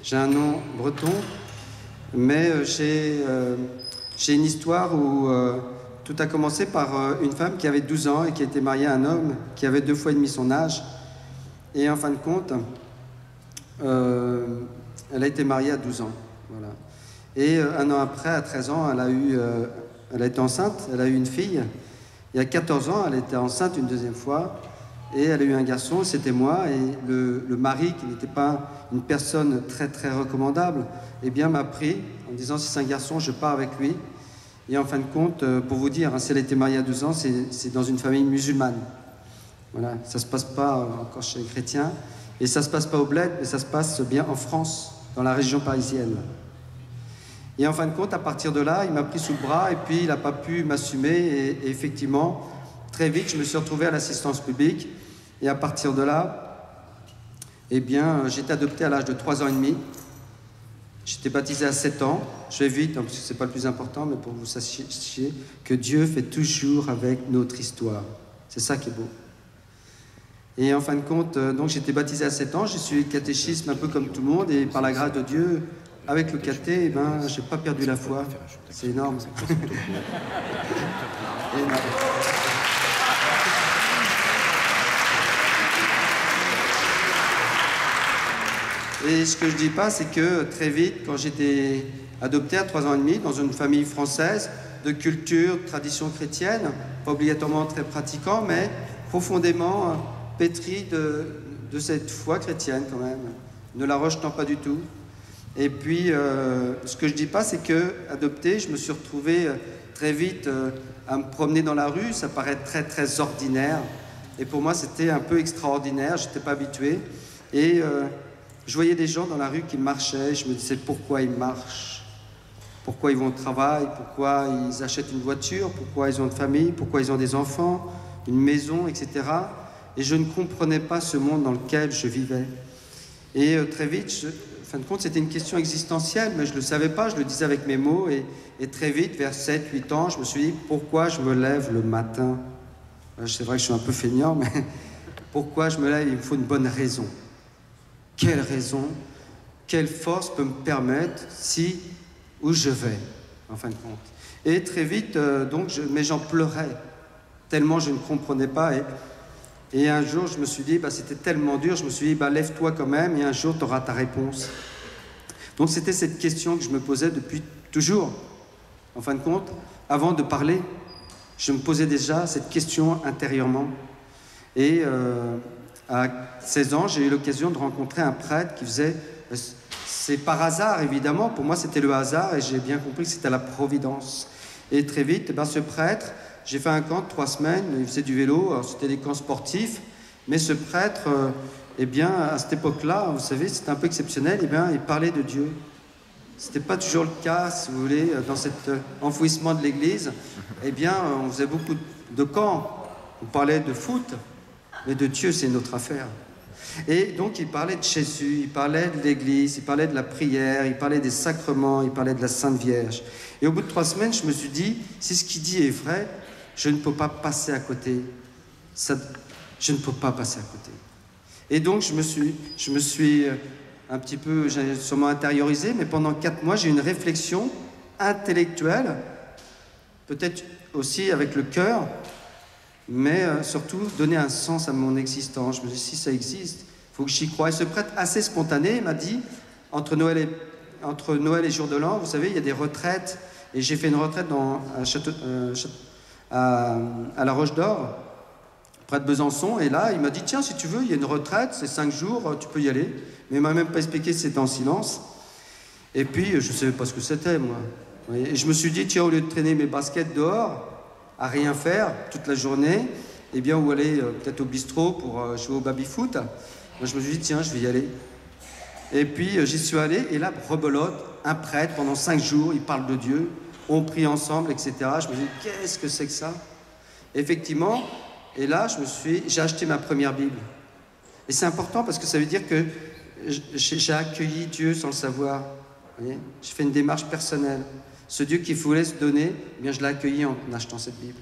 J'ai un nom breton, mais j'ai une histoire où tout a commencé par une femme qui avait 12 ans et qui était mariée à un homme qui avait 2 fois et demi son âge. Et en fin de compte, elle a été mariée à 12 ans. Voilà. Et un an après, à 13 ans, elle a été enceinte, elle a eu une fille. Et à 14 ans, elle était enceinte une deuxième fois. Et elle a eu un garçon, c'était moi. Et le mari, qui n'était pas une personne très très recommandable, eh bien m'a pris en disant si c'est un garçon, je pars avec lui. Et en fin de compte, pour vous dire, si elle était mariée à 12 ans, c'est dans une famille musulmane. Voilà, ça se passe pas encore chez les chrétiens. Et ça se passe pas au bled, mais ça se passe bien en France, dans la région parisienne. Et en fin de compte, à partir de là, il m'a pris sous le bras et puis il n'a pas pu m'assumer. Et effectivement, très vite, je me suis retrouvé à l'assistance publique. Et à partir de là, eh bien, j'ai été adopté à l'âge de 3 ans et demi. J'étais baptisé à 7 ans. Je vais vite, hein, parce que ce n'est pas le plus important, mais pour que vous sachiez que Dieu fait toujours avec notre histoire. C'est ça qui est beau. Et en fin de compte, donc j'étais baptisé à 7 ans. J'ai suivi le catéchisme un peu comme tout le monde. Et par la grâce de Dieu, avec le caté, eh ben, je n'ai pas perdu la foi. C'est énorme. Énorme. Et ce que je dis pas, c'est que très vite, quand j'étais adopté à 3 ans et demi, dans une famille française, de culture, tradition chrétienne, pas obligatoirement très pratiquant, mais profondément pétri de cette foi chrétienne quand même, ne la rejetant pas du tout. Et puis, ce que je dis pas, c'est que adopté, je me suis retrouvé très vite à me promener dans la rue. Ça paraît très très ordinaire, et pour moi, c'était un peu extraordinaire. J'étais pas habitué, et je voyais des gens dans la rue qui marchaient, je me disais pourquoi ils marchent, pourquoi ils vont au travail, pourquoi ils achètent une voiture, pourquoi ils ont une famille, pourquoi ils ont des enfants, une maison, etc. Et je ne comprenais pas ce monde dans lequel je vivais. Et très vite, en fin de compte, c'était une question existentielle, mais je ne le savais pas, je le disais avec mes mots. Et très vite, vers 7-8 ans, je me suis dit pourquoi je me lève le matin. C'est vrai que je suis un peu feignant, mais pourquoi je me lève, il me faut une bonne raison. Quelle raison, quelle force peut me permettre où je vais, en fin de compte. Et très vite, mais j'en pleurais, tellement je ne comprenais pas. Et un jour, je me suis dit, c'était tellement dur, je me suis dit, lève-toi quand même, et un jour, tu auras ta réponse. Donc c'était cette question que je me posais depuis toujours. En fin de compte, avant de parler, je me posais déjà cette question intérieurement. Et à 16 ans, j'ai eu l'occasion de rencontrer un prêtre qui faisait... C'est par hasard, évidemment. Pour moi, c'était le hasard et j'ai bien compris que c'était la providence. Et très vite, ce prêtre, j'ai fait un camp de 3 semaines. Il faisait du vélo. C'était des camps sportifs. Mais ce prêtre, à cette époque-là, vous savez, c'était un peu exceptionnel. Il parlait de Dieu. C'était pas toujours le cas, si vous voulez, dans cet enfouissement de l'église. On faisait beaucoup de camps. On parlait de foot. Mais de Dieu, c'est une autre affaire. Et donc, il parlait de Jésus, il parlait de l'Église, il parlait de la prière, il parlait des sacrements, il parlait de la Sainte Vierge. Et au bout de 3 semaines, je me suis dit, si ce qu'il dit est vrai, je ne peux pas passer à côté. Je ne peux pas passer à côté. Et donc, je me suis un petit peu, j'ai sûrement intériorisé, mais pendant 4 mois, j'ai eu une réflexion intellectuelle, peut-être aussi avec le cœur, mais surtout donner un sens à mon existence. Je me dis, si ça existe, il faut que j'y croie. Et ce prêtre assez spontané m'a dit, entre Noël et Jour de l'An, vous savez, il y a des retraites, et j'ai fait une retraite à la Roche d'Or, près de Besançon, et là, il m'a dit, tiens, si tu veux, il y a une retraite, c'est 5 jours, tu peux y aller. Mais il m'a même pas expliqué si c'était en silence. Et puis, je ne savais pas ce que c'était, moi. Et je me suis dit, tiens, au lieu de traîner mes baskets dehors, à rien faire toute la journée, ou aller peut-être au bistrot pour jouer au baby-foot. Moi, je me suis dit, tiens, je vais y aller. Et puis, j'y suis allé, et là, rebelote, un prêtre, pendant 5 jours, il parle de Dieu, on prie ensemble, etc. Je me suis dit, qu'est-ce que c'est que ça? Effectivement, et là, j'ai acheté ma première Bible. Et c'est important parce que ça veut dire que j'ai accueilli Dieu sans le savoir. Vous voyez, j'ai fait une démarche personnelle. Ce Dieu qui voulait se donner, je l'ai accueilli en achetant cette Bible.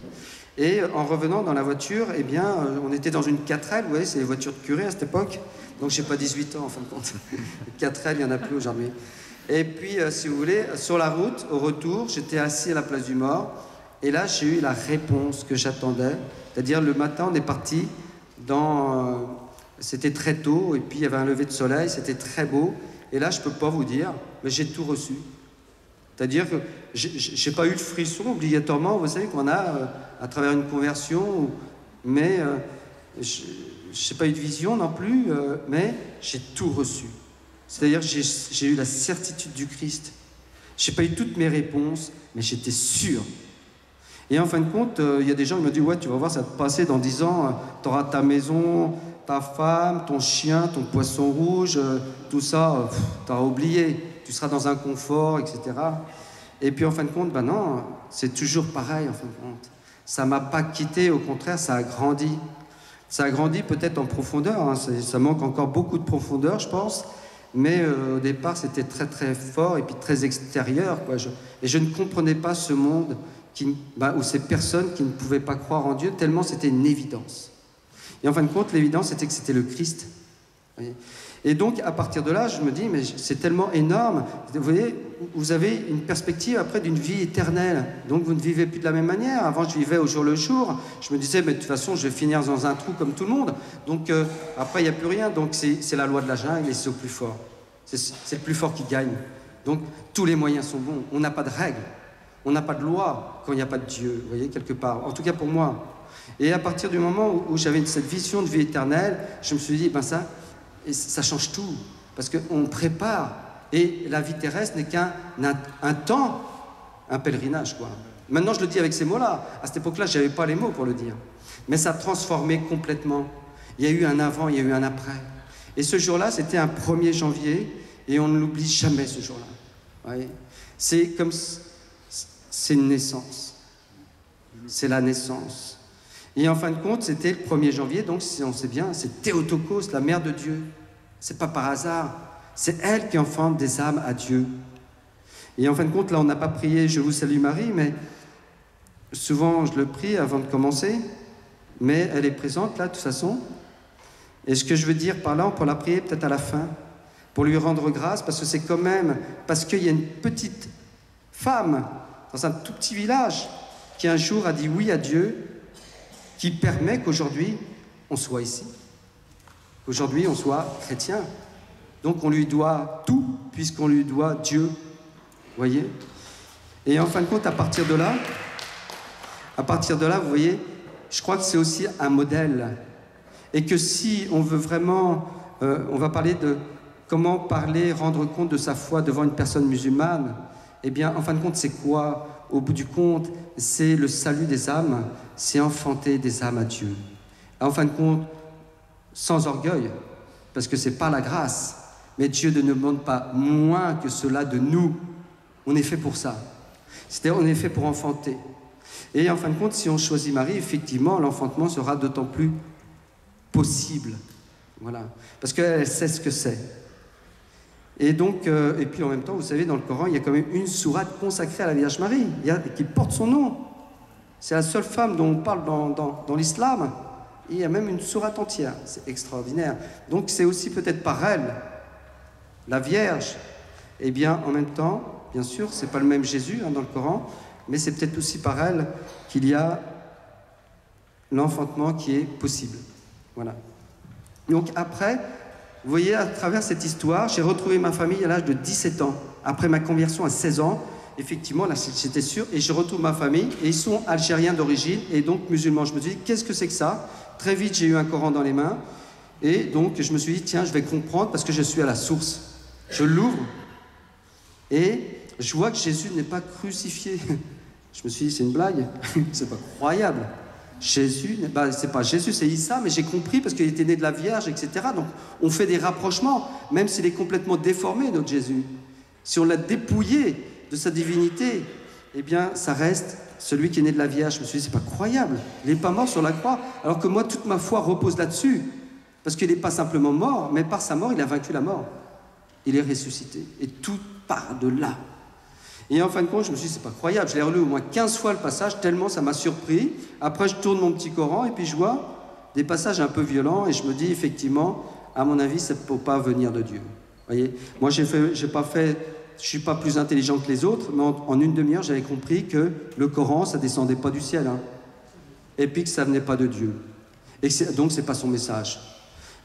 Et en revenant dans la voiture, eh bien, on était dans une 4L, vous voyez, c'est les voitures de curé à cette époque. Donc, j'ai pas 18 ans, en fin de compte. 4L, il n'y en a plus aujourd'hui. Et puis, si vous voulez, sur la route, au retour, j'étais assis à la place du mort. Et là, j'ai eu la réponse que j'attendais. C'est-à-dire, le matin, on est parti dans... c'était très tôt, et puis il y avait un lever de soleil, c'était très beau. Et là, je ne peux pas vous dire, mais j'ai tout reçu. C'est-à-dire que je n'ai pas eu de frisson obligatoirement, vous savez, qu'on a à travers une conversion, mais je n'ai pas eu de vision non plus, mais j'ai tout reçu. C'est-à-dire que j'ai eu la certitude du Christ. Je n'ai pas eu toutes mes réponses, mais j'étais sûr. Et en fin de compte, il y a des gens qui me disent « Ouais, tu vas voir, ça va te passer dans 10 ans, tu auras ta maison, ta femme, ton chien, ton poisson rouge, tout ça, tu auras oublié. Tu seras dans un confort, etc. » Et puis en fin de compte, ben non, c'est toujours pareil en fin de compte. Ça ne m'a pas quitté, au contraire, ça a grandi. Ça a grandi peut-être en profondeur, hein. Ça manque encore beaucoup de profondeur, je pense. Mais au départ, c'était très très fort et puis très extérieur, quoi. Et je ne comprenais pas ce monde ou ces personnes qui ne pouvaient pas croire en Dieu, tellement c'était une évidence. Et en fin de compte, l'évidence, c'était que c'était le Christ. Vous voyez. Et donc, à partir de là, je me dis, mais c'est tellement énorme. Vous voyez, vous avez une perspective après d'une vie éternelle. Donc, vous ne vivez plus de la même manière. Avant, je vivais au jour le jour. Je me disais, mais de toute façon, je vais finir dans un trou comme tout le monde. Donc, après, il n'y a plus rien. Donc, c'est la loi de la jungle et c'est au plus fort. C'est le plus fort qui gagne. Donc, tous les moyens sont bons. On n'a pas de règles. On n'a pas de loi quand il n'y a pas de Dieu, vous voyez, quelque part. En tout cas, pour moi. Et à partir du moment où j'avais cette vision de vie éternelle, je me suis dit, ben ça change tout, parce qu'on prépare, et la vie terrestre n'est qu'un temps, un pèlerinage, quoi. Maintenant, je le dis avec ces mots-là. À cette époque-là, je n'avais pas les mots pour le dire. Mais ça a transformé complètement. Il y a eu un avant, il y a eu un après. Et ce jour-là, c'était un 1er janvier, et on ne l'oublie jamais, ce jour-là. Vous voyez, c'est comme... c'est une naissance. C'est la naissance. Et en fin de compte, c'était le 1er janvier, donc on sait bien, c'est Théotokos, la mère de Dieu. C'est pas par hasard. C'est elle qui enfante des âmes à Dieu. Et en fin de compte, là, on n'a pas prié « Je vous salue Marie », mais souvent, je le prie avant de commencer, mais elle est présente, là, de toute façon. Et ce que je veux dire par là, on peut la prier peut-être à la fin, pour lui rendre grâce, parce que c'est quand même... Parce qu'il y a une petite femme, dans un tout petit village, qui un jour a dit oui à Dieu, qui permet qu'aujourd'hui, on soit ici. Qu'aujourd'hui, on soit chrétien. Donc, on lui doit tout, puisqu'on lui doit Dieu. Vous voyez? Et en fin de compte, à partir de là, vous voyez, je crois que c'est aussi un modèle. Et que si on veut vraiment... on va parler de comment parler, rendre compte de sa foi devant une personne musulmane. Eh bien, en fin de compte, c'est quoi? Au bout du compte, c'est le salut des âmes, c'est enfanter des âmes à Dieu. En fin de compte, sans orgueil, parce que c'est par la grâce, mais Dieu ne nous demande pas moins que cela de nous. On est fait pour ça. C'est-à-dire, on est fait pour enfanter. Et en fin de compte, si on choisit Marie, effectivement, l'enfantement sera d'autant plus possible. Voilà. Parce qu'elle sait ce que c'est. Et donc, et puis en même temps, vous savez, dans le Coran, il y a quand même une sourate consacrée à la Vierge Marie, qui porte son nom. C'est la seule femme dont on parle dans l'islam. Et il y a même une sourate entière. C'est extraordinaire. Donc c'est aussi peut-être par elle, la Vierge. Eh bien, en même temps, bien sûr, c'est pas le même Jésus dans le Coran, mais c'est peut-être aussi par elle qu'il y a l'enfantement qui est possible. Voilà. Donc après... Vous voyez, à travers cette histoire, j'ai retrouvé ma famille à l'âge de 17 ans. Après ma conversion à 16 ans, effectivement, là, j'étais sûr, et je retrouve ma famille, et ils sont algériens d'origine, et donc musulmans. Je me suis dit, qu'est-ce que c'est que ça? Très vite, j'ai eu un Coran dans les mains, et donc je me suis dit, tiens, je vais comprendre, parce que je suis à la source. Je l'ouvre, et je vois que Jésus n'est pas crucifié. Je me suis dit, c'est une blague? C'est pas croyable. Jésus, c'est pas Jésus, c'est Issa, mais j'ai compris parce qu'il était né de la Vierge, etc. Donc on fait des rapprochements, même s'il est complètement déformé, notre Jésus. Si on l'a dépouillé de sa divinité, eh bien ça reste celui qui est né de la Vierge. Je me suis dit, c'est pas croyable, il n'est pas mort sur la croix, alors que moi, toute ma foi repose là-dessus. Parce qu'il n'est pas simplement mort, mais par sa mort, il a vaincu la mort. Il est ressuscité. Et tout part de là. Et en fin de compte, je me suis dit, c'est pas croyable. Je l'ai relu au moins 15 fois le passage, tellement ça m'a surpris. Après, je tourne mon petit Coran et puis je vois des passages un peu violents et je me dis, effectivement, à mon avis, ça ne peut pas venir de Dieu. Vous voyez, moi, je ne suis pas plus intelligent que les autres, mais en une demi-heure, j'avais compris que le Coran, ça ne descendait pas du ciel. Hein. Et puis que ça ne venait pas de Dieu. Et donc, ce n'est pas son message.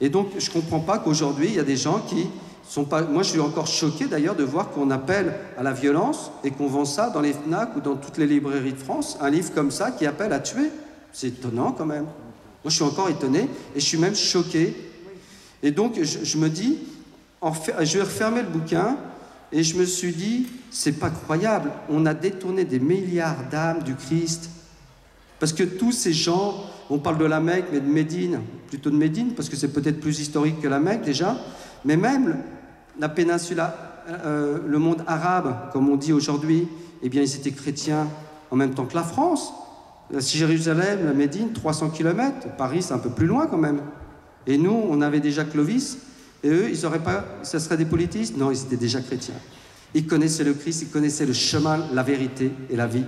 Et donc, je ne comprends pas qu'aujourd'hui, il y a des gens qui sont pas... Moi, je suis encore choqué d'ailleurs de voir qu'on appelle à la violence et qu'on vend ça dans les FNAC ou dans toutes les librairies de France, un livre comme ça qui appelle à tuer. C'est étonnant quand même. Moi, je suis encore étonné et je suis même choqué. Et donc, je me dis, je vais refermer le bouquin et je me suis dit, c'est pas croyable. On a détourné des milliards d'âmes du Christ. Parce que tous ces gens, on parle de la Mecque, mais de Médine, plutôt de Médine, parce que c'est peut-être plus historique que la Mecque déjà, mais même la péninsule, le monde arabe, comme on dit aujourd'hui, eh bien, ils étaient chrétiens en même temps que la France. Jérusalem, la Médine, 300 km, Paris, c'est un peu plus loin quand même. Et nous, on avait déjà Clovis, et eux, ils n'auraient pas... Ça serait des politistes? Non, ils étaient déjà chrétiens. Ils connaissaient le Christ, ils connaissaient le chemin, la vérité et la vie.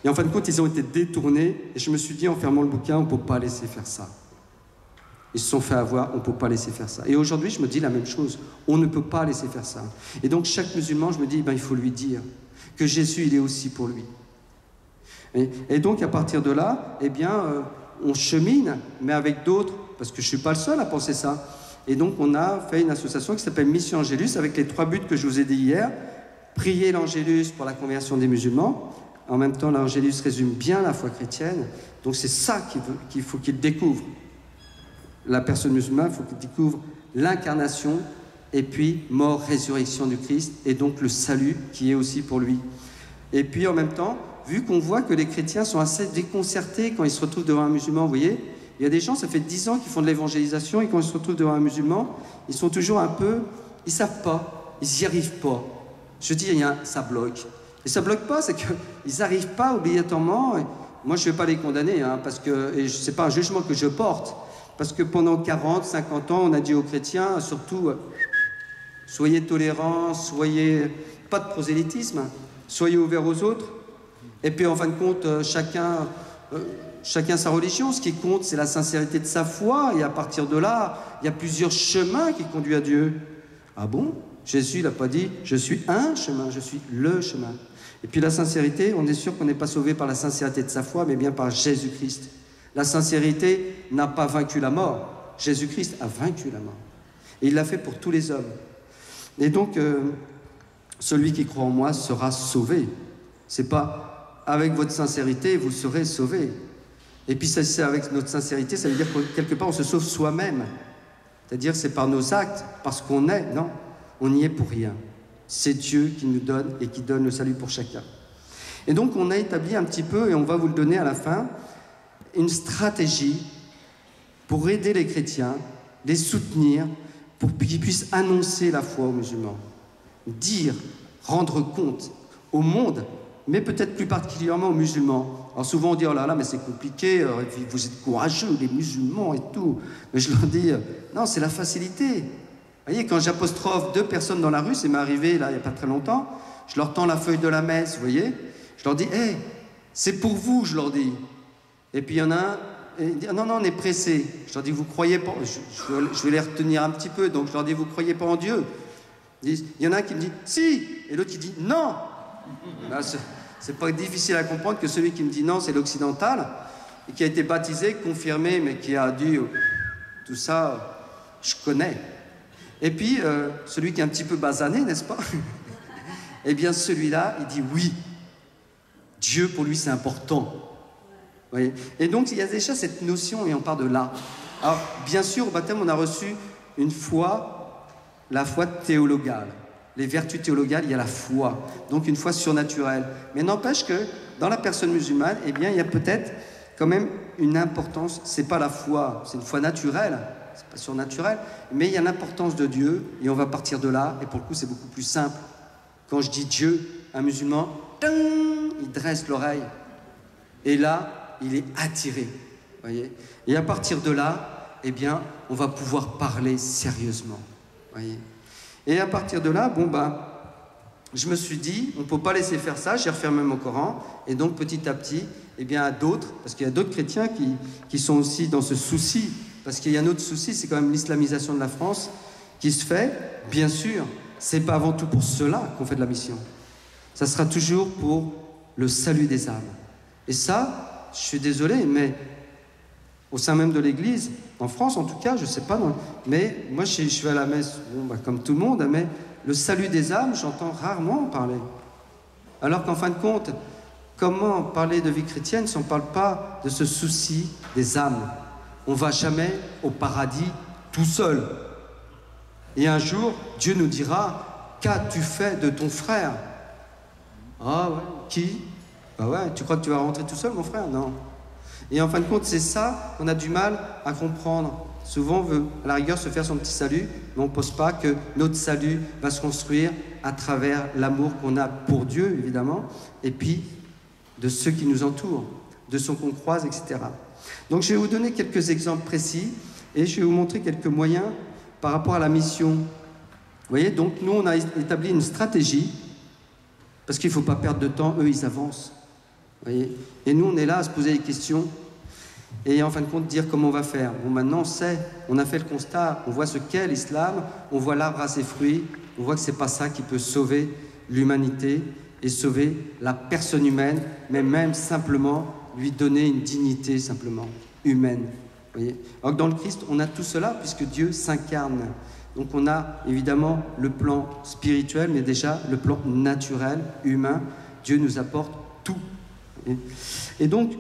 Et en fin de compte, ils ont été détournés, et je me suis dit, en fermant le bouquin, on ne peut pas laisser faire ça. Ils se sont fait avoir, on ne peut pas laisser faire ça. Et aujourd'hui, je me dis la même chose, on ne peut pas laisser faire ça. Et donc, chaque musulman, je me dis, il faut lui dire que Jésus, il est aussi pour lui. Et donc, à partir de là, eh bien, on chemine, mais avec d'autres, parce que je ne suis pas le seul à penser ça. Et donc, on a fait une association qui s'appelle Mission Angélus, avec les 3 buts que je vous ai dit hier. Prier l'Angélus pour la conversion des musulmans. En même temps, l'Angélus résume bien la foi chrétienne. Donc, c'est ça qu'il faut qu'il découvre. La personne musulmane, il faut qu'il découvre l'incarnation, et puis mort, résurrection du Christ, et donc le salut qui est aussi pour lui. Et puis, en même temps, vu qu'on voit que les chrétiens sont assez déconcertés quand ils se retrouvent devant un musulman, vous voyez, il y a des gens, ça fait 10 ans qu'ils font de l'évangélisation, et quand ils se retrouvent devant un musulman, ils sont toujours un peu... Ils ne savent pas, ils n'y arrivent pas. Je dis, ça bloque. Et ça ne bloque pas, c'est qu'ils n'arrivent pas obligatoirement... Moi, je ne vais pas les condamner, hein, parce que ce n'est pas un jugement que je porte, parce que pendant 40, 50 ans, on a dit aux chrétiens, surtout, soyez tolérants, soyez... Pas de prosélytisme, soyez ouverts aux autres. Et puis, en fin de compte, chacun sa religion. Ce qui compte, c'est la sincérité de sa foi. Et à partir de là, il y a plusieurs chemins qui conduisent à Dieu. Ah bon? Jésus n'a pas dit « je suis un chemin, je suis le chemin ». Et puis la sincérité, on est sûr qu'on n'est pas sauvé par la sincérité de sa foi, mais bien par Jésus-Christ. La sincérité n'a pas vaincu la mort. Jésus-Christ a vaincu la mort. Et il l'a fait pour tous les hommes. Et donc, celui qui croit en moi sera sauvé. C'est pas avec votre sincérité, vous serez sauvé. Et puis, c'est avec notre sincérité, ça veut dire que quelque part, on se sauve soi-même. C'est-à-dire, c'est par nos actes, parce qu'on est. Non, on n'y est pour rien. C'est Dieu qui nous donne et qui donne le salut pour chacun. Et donc, on a établi un petit peu, et on va vous le donner à la fin, une stratégie pour aider les chrétiens, les soutenir, pour qu'ils puissent annoncer la foi aux musulmans. Dire, rendre compte au monde, mais peut-être plus particulièrement aux musulmans. Alors souvent on dit, oh là là, mais c'est compliqué, vous êtes courageux, les musulmans et tout. Mais je leur dis, non, c'est la facilité. Vous voyez, quand j'apostrophe 2 personnes dans la rue, c'est m'est arrivé là, il n'y a pas très longtemps, je leur tends la feuille de la messe, vous voyez. Je leur dis, hey, c'est pour vous, je leur dis. Et puis il y en a un, il dit, non, non, on est pressé. Je leur dis, vous croyez pas, je vais les retenir un petit peu, donc je leur dis, vous croyez pas en Dieu? Il y en a un qui me dit, si, et l'autre qui dit, non. Là, c'est pas difficile à comprendre que celui qui me dit non, c'est l'occidental, et qui a été baptisé, confirmé, mais qui a dit, tout ça, je connais. Et puis, celui qui est un petit peu basané, n'est-ce pas? Eh bien, celui-là, il dit oui. Dieu, pour lui, c'est important. Vous voyez. Et donc, il y a déjà cette notion, et on part de là. Alors, bien sûr, au baptême, on a reçu une foi, la foi théologale. Les vertus théologales, il y a la foi, donc une foi surnaturelle. Mais n'empêche que, dans la personne musulmane, eh bien, il y a peut-être quand même une importance. C'est pas la foi, c'est une foi naturelle, c'est pas surnaturel, mais il y a l'importance de Dieu, et on va partir de là, et pour le coup, c'est beaucoup plus simple. Quand je dis Dieu, un musulman, il dresse l'oreille, et là, il est attiré, voyez. Et à partir de là, eh bien, on va pouvoir parler sérieusement, voyez. Et à partir de là, bon ben, je me suis dit, on ne peut pas laisser faire ça, j'ai refermé mon Coran, et donc petit à petit, eh bien, à d'autres, parce qu'il y a d'autres chrétiens qui sont aussi dans ce souci, parce qu'il y a un autre souci, c'est quand même l'islamisation de la France qui se fait, bien sûr, c'est pas avant tout pour cela qu'on fait de la mission. Ça sera toujours pour le salut des âmes. Et ça, je suis désolé, mais au sein même de l'Église, en France en tout cas, je ne sais pas, mais moi je vais à la messe, bon, comme tout le monde, mais le salut des âmes, j'entends rarement en parler. Alors qu'en fin de compte, comment parler de vie chrétienne si on ne parle pas de ce souci des âmes? On ne va jamais au paradis tout seul. Et un jour, Dieu nous dira, qu'as-tu fait de ton frère? Ah ouais, qui? Bah ouais, tu crois que tu vas rentrer tout seul, mon frère? Non. Et en fin de compte, c'est ça qu'on a du mal à comprendre. Souvent, on veut, à la rigueur, se faire son petit salut, mais on ne pense pas que notre salut va se construire à travers l'amour qu'on a pour Dieu, évidemment, et puis de ceux qui nous entourent, de ceux qu'on croise, etc. Donc, je vais vous donner quelques exemples précis et je vais vous montrer quelques moyens par rapport à la mission. Vous voyez, donc, nous, on a établi une stratégie parce qu'il ne faut pas perdre de temps. Eux, ils avancent. Vous voyez, et nous, on est là à se poser des questions et en fin de compte dire comment on va faire. Bon, maintenant on sait, on a fait le constat, on voit ce qu'est l'islam, on voit l'arbre à ses fruits, on voit que c'est pas ça qui peut sauver l'humanité et sauver la personne humaine, mais même simplement lui donner une dignité simplement humaine. Vous voyez, alors que dans le Christ, on a tout cela puisque Dieu s'incarne. Donc on a évidemment le plan spirituel, mais déjà le plan naturel, humain. Dieu nous apporte tout. Et donc,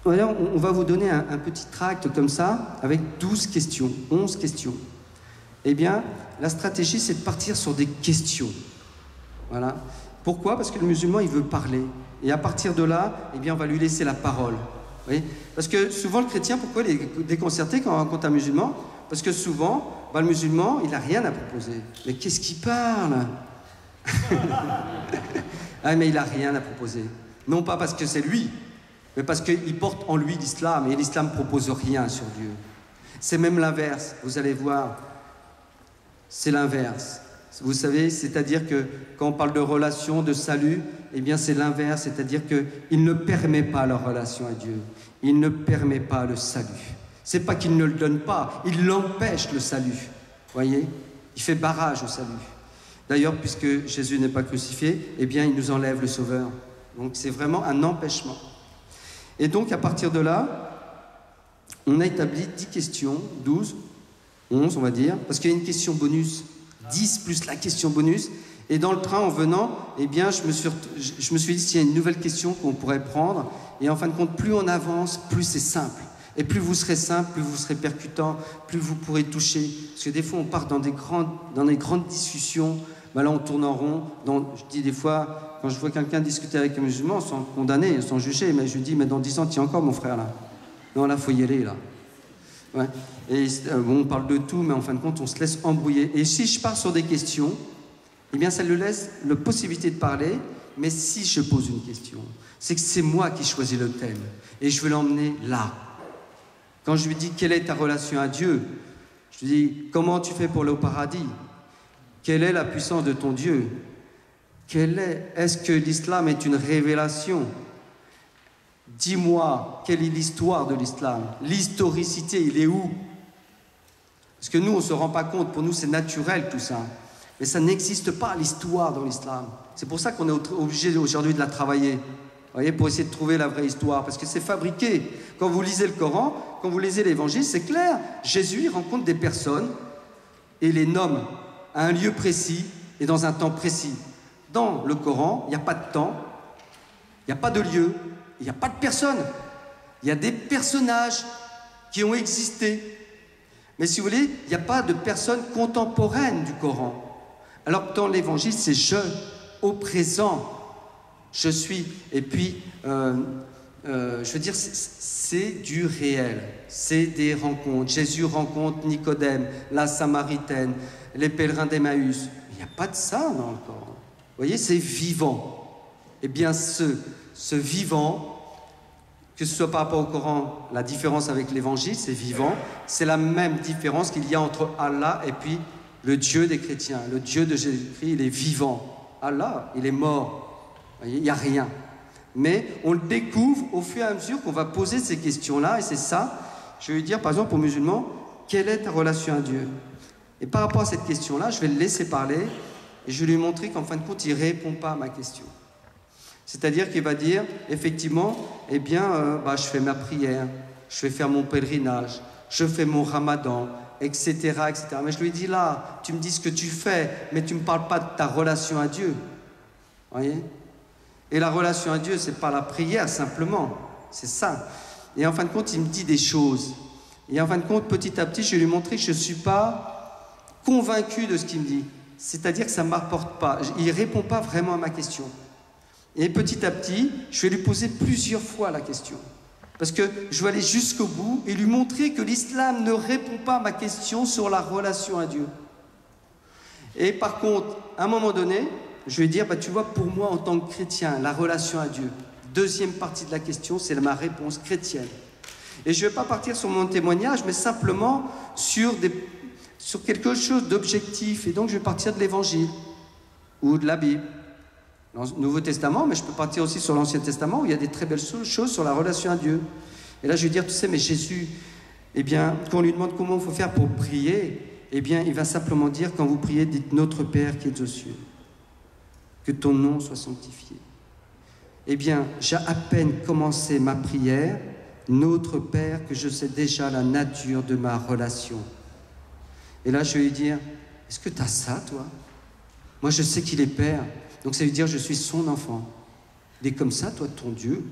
voilà, on va vous donner un petit tract comme ça, avec 12 questions, 11 questions. Eh bien, la stratégie, c'est de partir sur des questions. Voilà. Pourquoi? Parce que le musulman, il veut parler. Et à partir de là, eh bien, on va lui laisser la parole. Vous voyez? Parce que souvent, le chrétien, pourquoi il est déconcerté quand on rencontre un musulman? Parce que souvent, le musulman, il n'a rien à proposer. Mais qu'est-ce qu'il parle? Ah, mais il n'a rien à proposer. Non pas parce que c'est lui, mais parce qu'il porte en lui l'islam, et l'islam ne propose rien sur Dieu. C'est même l'inverse, vous allez voir. C'est l'inverse. Vous savez, c'est-à-dire que quand on parle de relation, de salut, eh bien c'est l'inverse, c'est-à-dire qu'il ne permet pas leur relation à Dieu. Il ne permet pas le salut. C'est pas qu'il ne le donne pas, il l'empêche le salut. Vous voyez? Il fait barrage au salut. D'ailleurs, puisque Jésus n'est pas crucifié, eh bien il nous enlève le Sauveur. Donc c'est vraiment un empêchement. Et donc à partir de là, on a établi 10 questions, 12, 11 on va dire, parce qu'il y a une question bonus, 10 plus la question bonus. Et dans le train en venant, eh bien je me suis dit s'il y a une nouvelle question qu'on pourrait prendre. Et en fin de compte, plus on avance, plus c'est simple. Et plus vous serez simple, plus vous serez percutant, plus vous pourrez toucher. Parce que des fois on part dans des grandes discussions. Ben là, on tourne en rond. Je dis des fois, quand je vois quelqu'un discuter avec un musulman, sans condamner, sans juger, mais je lui dis, mais dans 10 ans, tu es encore mon frère, là. Non, là, il faut y aller, là. Ouais. Et bon, on parle de tout, mais en fin de compte, on se laisse embrouiller. Et si je pars sur des questions, eh bien, ça lui laisse la possibilité de parler, mais si je pose une question, c'est que c'est moi qui choisis le thème, et je vais l'emmener là. Quand je lui dis, quelle est ta relation à Dieu? Je lui dis, comment tu fais pour aller au paradis? Quelle est la puissance de ton Dieu? Est-ce que l'islam est une révélation? Dis-moi, quelle est l'histoire de l'islam? L'historicité, il est où? Parce que nous, on ne se rend pas compte, pour nous c'est naturel tout ça. Mais ça n'existe pas, l'histoire dans l'islam. C'est pour ça qu'on est obligé aujourd'hui de la travailler. Vous voyez, pour essayer de trouver la vraie histoire, parce que c'est fabriqué. Quand vous lisez le Coran, quand vous lisez l'Évangile, c'est clair. Jésus, il rencontre des personnes et les nomme à un lieu précis et dans un temps précis. Dans le Coran, il n'y a pas de temps, il n'y a pas de lieu, il n'y a pas de personne. Il y a des personnages qui ont existé. Mais si vous voulez, il n'y a pas de personne contemporaine du Coran. Alors que dans l'Évangile, c'est je, au présent, je suis. Et puis, je veux dire, c'est du réel. C'est des rencontres. Jésus rencontre Nicodème, la Samaritaine, les pèlerins d'Emmaüs. Il n'y a pas de ça dans le Coran. Vous voyez, c'est vivant. Eh bien, ce vivant, que ce soit par rapport au Coran, la différence avec l'Évangile, c'est vivant. C'est la même différence qu'il y a entre Allah et puis le Dieu des chrétiens, le Dieu de Jésus-Christ, il est vivant. Allah, il est mort. Vous voyez, il n'y a rien. Mais on le découvre au fur et à mesure qu'on va poser ces questions-là, et c'est ça, je vais lui dire, par exemple, aux musulmans, quelle est ta relation à Dieu? Et par rapport à cette question-là, je vais le laisser parler, et je vais lui montrer qu'en fin de compte, il ne répond pas à ma question. C'est-à-dire qu'il va dire, effectivement, eh bien, je fais ma prière, je vais faire mon pèlerinage, je fais mon ramadan, etc., etc. Mais je lui dis là, tu me dis ce que tu fais, mais tu ne me parles pas de ta relation à Dieu. Vous voyez? Et la relation à Dieu, ce n'est pas la prière simplement, c'est ça. Et en fin de compte, il me dit des choses. Et en fin de compte, petit à petit, je vais lui montrer que je ne suis pas convaincu de ce qu'il me dit. C'est-à-dire que ça ne m'apporte pas. Il ne répond pas vraiment à ma question. Et petit à petit, je vais lui poser plusieurs fois la question. Parce que je vais aller jusqu'au bout et lui montrer que l'islam ne répond pas à ma question sur la relation à Dieu. Et par contre, à un moment donné, je vais dire, tu vois, pour moi, en tant que chrétien, la relation à Dieu, deuxième partie de la question, c'est ma réponse chrétienne. Et je ne vais pas partir sur mon témoignage, mais simplement sur quelque chose d'objectif. Et donc, je vais partir de l'Évangile ou de la Bible. Dans le Nouveau Testament, mais je peux partir aussi sur l'Ancien Testament, où il y a des très belles choses sur la relation à Dieu. Et là, je vais dire, tu sais, mais Jésus, eh bien, quand on lui demande comment il faut faire pour prier, eh bien, il va simplement dire, quand vous priez, dites « Notre Père qui es aux cieux ». Que ton nom soit sanctifié. Eh bien, j'ai à peine commencé ma prière, notre Père, que je sais déjà la nature de ma relation. Et là, je vais lui dire, est-ce que tu as ça, toi? Moi, je sais qu'il est Père, donc ça veut dire je suis son enfant. Il est comme ça, toi, ton Dieu.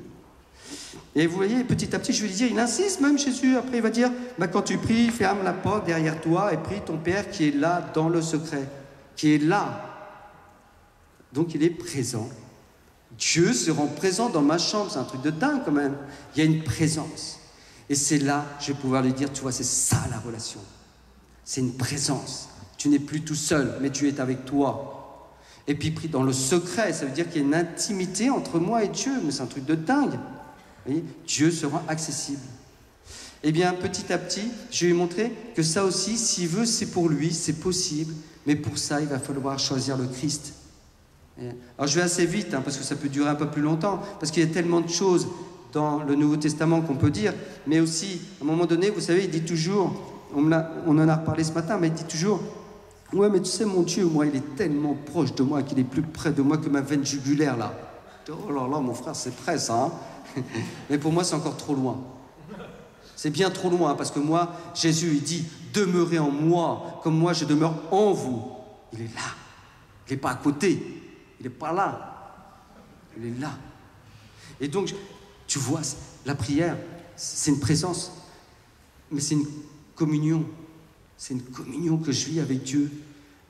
Et vous voyez, petit à petit, je vais lui dire, il insiste même, Jésus, après il va dire, quand tu pries, ferme la porte derrière toi et prie ton Père qui est là dans le secret, qui est là. Donc il est présent. Dieu se rend présent dans ma chambre, c'est un truc de dingue quand même. Il y a une présence. Et c'est là, je vais pouvoir lui dire, tu vois, c'est ça la relation. C'est une présence. Tu n'es plus tout seul, mais tu es avec toi. Et puis pris dans le secret, ça veut dire qu'il y a une intimité entre moi et Dieu, mais c'est un truc de dingue. Vous voyez, Dieu se rend accessible. Eh bien, petit à petit, je vais lui montrer que ça aussi, s'il veut, c'est pour lui, c'est possible. Mais pour ça, il va falloir choisir le Christ. Alors je vais assez vite, parce que ça peut durer un peu plus longtemps, parce qu'il y a tellement de choses dans le Nouveau Testament qu'on peut dire, mais aussi, à un moment donné, vous savez, il dit toujours, on en a reparlé ce matin, mais il dit toujours, ouais, mais tu sais, mon Dieu, moi, il est tellement proche de moi qu'il est plus près de moi que ma veine jugulaire, là. Oh là là, mon frère, c'est près, ça, hein. Mais pour moi, c'est encore trop loin. C'est bien trop loin, parce que moi, Jésus, il dit, demeurez en moi, comme moi, je demeure en vous. Il est là. Il n'est pas à côté. Il n'est pas là. Il est là. Et donc, tu vois, la prière, c'est une présence, mais c'est une communion. C'est une communion que je vis avec Dieu.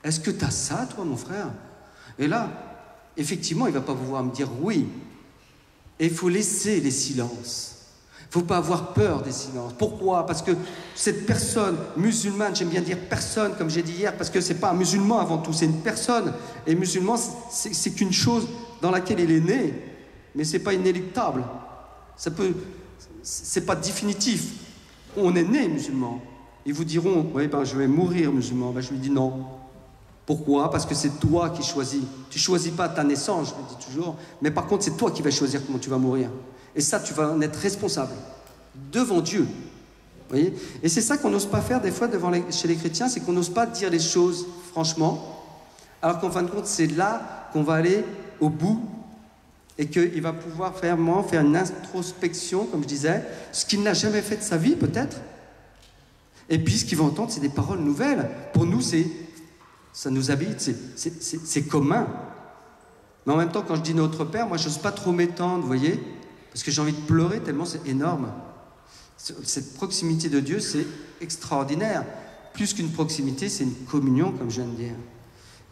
Est-ce que tu as ça, toi, mon frère? Et là, effectivement, il ne va pas pouvoir me dire oui. Et il faut laisser les silences. Il ne faut pas avoir peur des silences. Pourquoi? Parce que cette personne musulmane, j'aime bien dire personne, comme j'ai dit hier, parce que ce n'est pas un musulman avant tout, c'est une personne. Et musulman, c'est qu'une chose dans laquelle il est né, mais ce n'est pas inéluctable. Ce n'est pas définitif. On est né musulman. Ils vous diront, oui, je vais mourir musulman. Je lui dis non. Pourquoi? Parce que c'est toi qui choisis. Tu ne choisis pas ta naissance, je le dis toujours, mais par contre, c'est toi qui vas choisir comment tu vas mourir. Et ça, tu vas en être responsable devant Dieu. Vous voyez? Et c'est ça qu'on n'ose pas faire des fois chez les chrétiens, c'est qu'on n'ose pas dire les choses franchement, alors qu'en fin de compte, c'est là qu'on va aller au bout et qu'il va pouvoir faire une introspection, comme je disais, ce qu'il n'a jamais fait de sa vie, peut-être. Et puis, ce qu'il va entendre, c'est des paroles nouvelles. Pour nous, ça nous habite, c'est commun. Mais en même temps, quand je dis Notre Père, moi, je n'ose pas trop m'étendre, vous voyez, parce que j'ai envie de pleurer tellement c'est énorme. Cette proximité de Dieu, c'est extraordinaire. Plus qu'une proximité, c'est une communion, comme je viens de dire.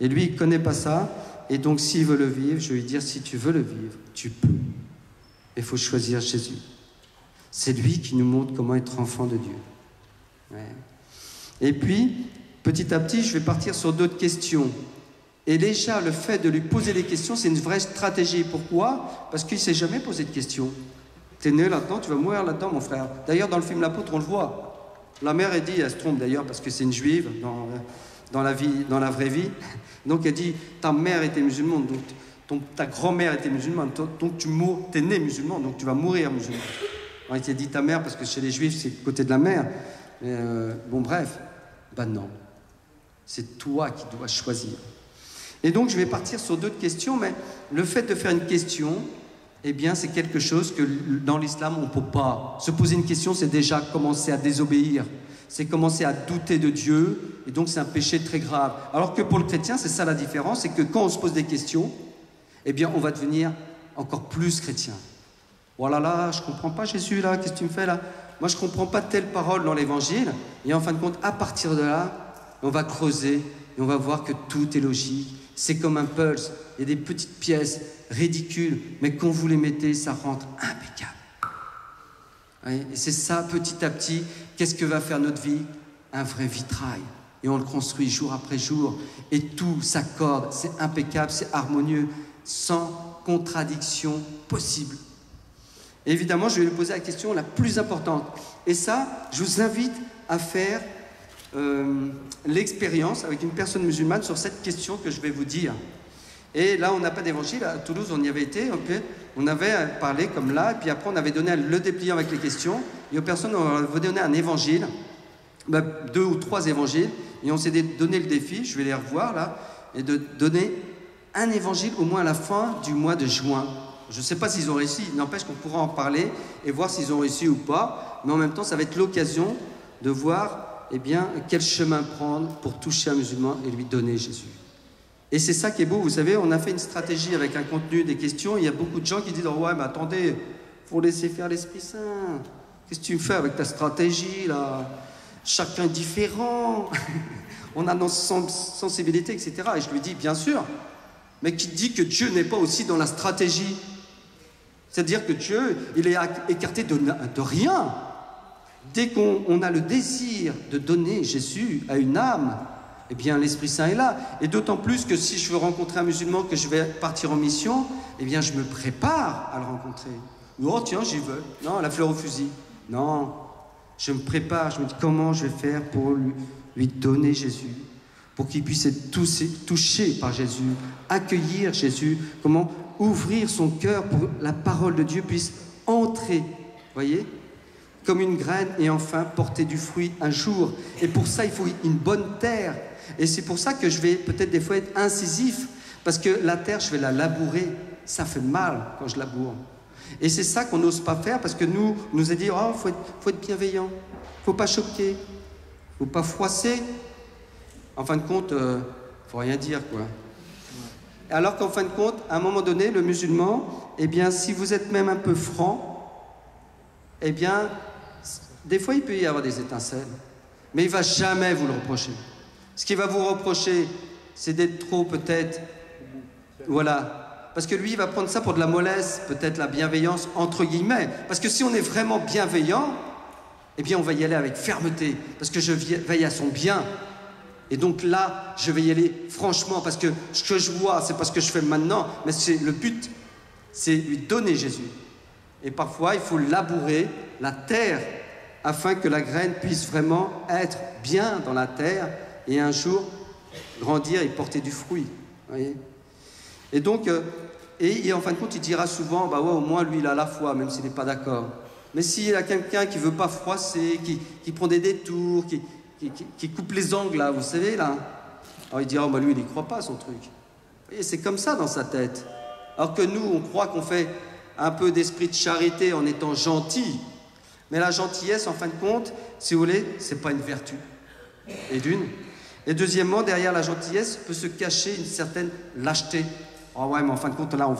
Et lui, il ne connaît pas ça. Et donc, s'il veut le vivre, je vais lui dire, si tu veux le vivre, tu peux. Il faut choisir Jésus. C'est lui qui nous montre comment être enfant de Dieu. Ouais. Et puis, petit à petit, je vais partir sur d'autres questions. Et déjà, le fait de lui poser des questions, c'est une vraie stratégie. Pourquoi? Parce qu'il ne s'est jamais posé de questions. Tu es né là-dedans, tu vas mourir là-dedans, mon frère. D'ailleurs, dans le film L'Apôtre, on le voit. La mère, elle dit, elle se trompe d'ailleurs, parce que c'est une juive. dans la vie, dans la vraie vie. Donc elle dit, ta mère était musulmane, donc ta grand-mère était musulmane, donc t'es né musulman, donc tu vas mourir musulman. Alors il t'a dit ta mère parce que chez les juifs c'est le côté de la mère. Mais bon bref, ben non, c'est toi qui dois choisir. Et donc je vais partir sur d'autres questions, mais le fait de faire une question, eh bien c'est quelque chose que dans l'islam on ne peut pas. Se poser une question, c'est déjà commencer à désobéir, c'est commencer à douter de Dieu, et donc c'est un péché très grave. Alors que pour le chrétien, c'est ça la différence, c'est que quand on se pose des questions, eh bien on va devenir encore plus chrétien. Oh là là, je ne comprends pas Jésus là, qu'est-ce que tu me fais là? Moi je ne comprends pas telle parole dans l'évangile, et en fin de compte, à partir de là, on va creuser, et on va voir que tout est logique. C'est comme un puzzle, il y a des petites pièces ridicules, mais quand vous les mettez, ça rentre impeccable. Oui, et c'est ça, petit à petit, qu'est-ce que va faire notre vie? Un vrai vitrail. Et on le construit jour après jour, et tout s'accorde, c'est impeccable, c'est harmonieux, sans contradiction possible. Et évidemment, je vais lui poser la question la plus importante. Et ça, je vous invite à faire l'expérience avec une personne musulmane sur cette question que je vais vous dire. Et là, on n'a pas d'évangile. À Toulouse, on y avait été. On avait parlé comme là. Et puis après, on avait donné le dépliant avec les questions. Et aux personnes, on avait donné un évangile. 2 ou 3 évangiles. Et on s'est donné le défi, je vais les revoir là, et de donner un évangile au moins à la fin du mois de juin. Je ne sais pas s'ils ont réussi. Il n'empêche qu'on pourra en parler et voir s'ils ont réussi ou pas. Mais en même temps, ça va être l'occasion de voir eh bien, quel chemin prendre pour toucher un musulman et lui donner Jésus. Et c'est ça qui est beau, vous savez, on a fait une stratégie avec un contenu, des questions, il y a beaucoup de gens qui disent « Oh ouais, mais attendez, faut laisser faire l'Esprit Saint. Qu'est-ce que tu fais avec ta stratégie, là? Chacun différent. On a nos sensibilités, etc. » Et je lui dis « Bien sûr, mais qui dit que Dieu n'est pas aussi dans la stratégie? C'est-à-dire que Dieu, il est écarté de rien. Dès qu'on a le désir de donner Jésus à une âme, eh bien l'Esprit Saint est là. Et d'autant plus que si je veux rencontrer un musulman, que je vais partir en mission, eh bien je me prépare à le rencontrer. Oh tiens, j'y veux. Non, la fleur au fusil. Non, je me prépare, je me dis comment je vais faire pour lui donner Jésus, pour qu'il puisse être touché par Jésus, accueillir Jésus, comment ouvrir son cœur pour que la parole de Dieu puisse entrer, voyez, comme une graine et enfin porter du fruit un jour. Et pour ça, il faut une bonne terre. Et c'est pour ça que je vais peut-être des fois être incisif, parce que la terre, je vais la labourer. Ça fait mal quand je laboure. Et c'est ça qu'on n'ose pas faire, parce que nous a dit, oh, faut être bienveillant, faut pas choquer, faut pas froisser. En fin de compte, faut rien dire, quoi. Alors qu'en fin de compte, à un moment donné, le musulman, eh bien, si vous êtes même un peu franc, eh bien, des fois, il peut y avoir des étincelles, mais il ne va jamais vous le reprocher. Ce qu'il va vous reprocher, c'est d'être trop, peut-être, voilà. Parce que lui, il va prendre ça pour de la mollesse, peut-être la bienveillance, entre guillemets. Parce que si on est vraiment bienveillant, eh bien, on va y aller avec fermeté, parce que je veille à son bien. Et donc là, je vais y aller franchement, parce que ce que je vois, c'est pas ce que je fais maintenant, mais c'est le but, c'est lui donner Jésus. Et parfois, il faut labourer la terre, afin que la graine puisse vraiment être bien dans la terre et un jour grandir et porter du fruit. Voyez. Et donc, et en fin de compte, il dira souvent, bah ouais, au moins lui, il a la foi, même s'il n'est pas d'accord. Mais s'il y a quelqu'un qui ne veut pas froisser, qui prend des détours, qui coupe les angles, là, vous savez, là, alors il dira, oh, bah lui, il n'y croit pas, son truc. Et c'est comme ça dans sa tête. Alors que nous, on croit qu'on fait un peu d'esprit de charité en étant gentil. Mais la gentillesse, en fin de compte, si vous voulez, c'est pas une vertu. Et d'une. Et deuxièmement, derrière la gentillesse peut se cacher une certaine lâcheté. Oh ouais, mais en fin de compte, là, on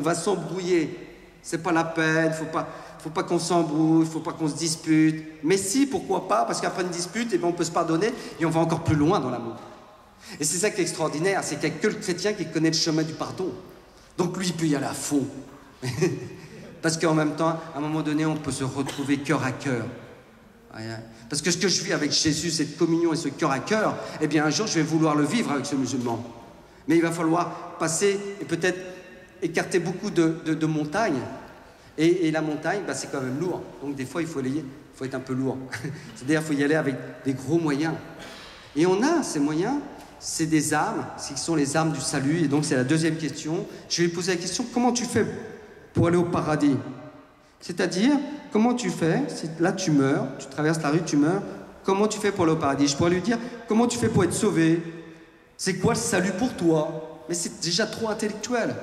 va s'embrouiller. C'est pas la peine, faut pas qu'on s'embrouille, faut pas qu'on se dispute. Mais si, pourquoi pas? Parce qu'après une dispute, eh bien, on peut se pardonner et on va encore plus loin dans l'amour. Et c'est ça qui est extraordinaire, c'est qu'il n'y a que le chrétien qui connaît le chemin du pardon. Donc lui, il peut y aller à fond. Parce qu'en même temps, à un moment donné, on peut se retrouver cœur à cœur. Parce que ce que je vis avec Jésus, cette communion et ce cœur à cœur, eh bien un jour, je vais vouloir le vivre avec ce musulman. Mais il va falloir passer et peut-être écarter beaucoup de montagnes. Et la montagne, bah, c'est quand même lourd. Donc des fois, il faut être un peu lourd. C'est-à-dire qu'il faut y aller avec des gros moyens. Et on a ces moyens, c'est des armes, qui sont les armes du salut. Et donc c'est la deuxième question. Je vais lui poser la question, comment tu fais pour aller au paradis? C'est-à-dire, comment tu fais, si là tu meurs, tu traverses la rue, tu meurs, comment tu fais pour aller au paradis? Je pourrais lui dire, comment tu fais pour être sauvé? C'est quoi le salut pour toi? Mais c'est déjà trop intellectuel.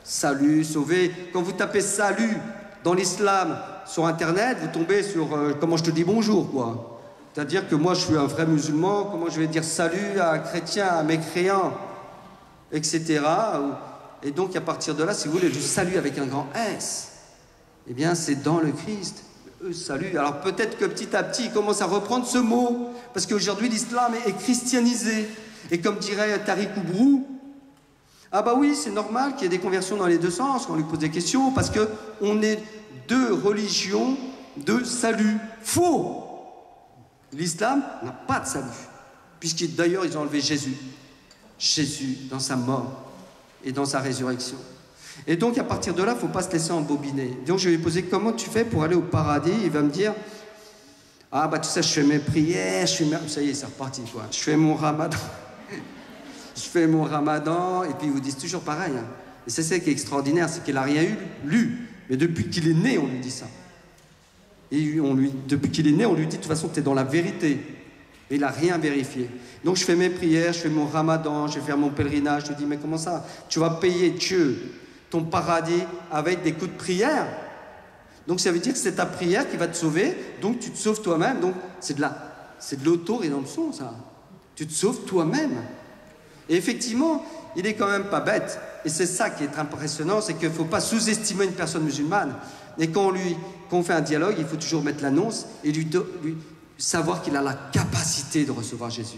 Salut, sauvé. Quand vous tapez salut dans l'islam sur Internet, vous tombez sur comment je te dis bonjour, quoi. C'est-à-dire que moi, je suis un vrai musulman, comment je vais dire salut à un chrétien, à un mécréant, etc. Et donc, à partir de là, si vous voulez, le salut avec un grand S, eh bien, c'est dans le Christ. Salut. Alors peut-être que petit à petit, il commence à reprendre ce mot, parce qu'aujourd'hui, l'islam est christianisé. Et comme dirait Tariq Oubrou, ah bah oui, c'est normal qu'il y ait des conversions dans les deux sens, quand on lui pose des questions, parce qu'on est deux religions de salut. Faux! L'islam n'a pas de salut, puisque d'ailleurs, ils ont enlevé Jésus. Jésus dans sa mort et dans sa résurrection. Et donc, à partir de là, il ne faut pas se laisser embobiner. Donc, je vais lui poser, comment tu fais pour aller au paradis? Il va me dire, ah bah tu sais, je fais mes prières, ça y est, c'est reparti, quoi. Je fais mon ramadan. Je fais mon ramadan, et puis ils vous disent toujours pareil. Hein. Et c'est ça qui est extraordinaire, c'est qu'il n'a rien lu. Mais depuis qu'il est né, on lui dit ça. Et depuis qu'il est né, on lui dit de toute façon que tu es dans la vérité. Et il n'a rien vérifié. Donc je fais mes prières, je fais mon ramadan, je vais faire mon pèlerinage. Je lui dis, mais comment ça? Tu vas payer Dieu ton paradis avec des coups de prière? Donc ça veut dire que c'est ta prière qui va te sauver, donc tu te sauves toi-même. Donc c'est de l'auto-rédemption, ça. Tu te sauves toi-même. Et effectivement, il est quand même pas bête. Et c'est ça qui est impressionnant, c'est qu'il ne faut pas sous-estimer une personne musulmane. Et quand on fait un dialogue, il faut toujours mettre l'annonce et lui savoir qu'il a la capacité de recevoir Jésus,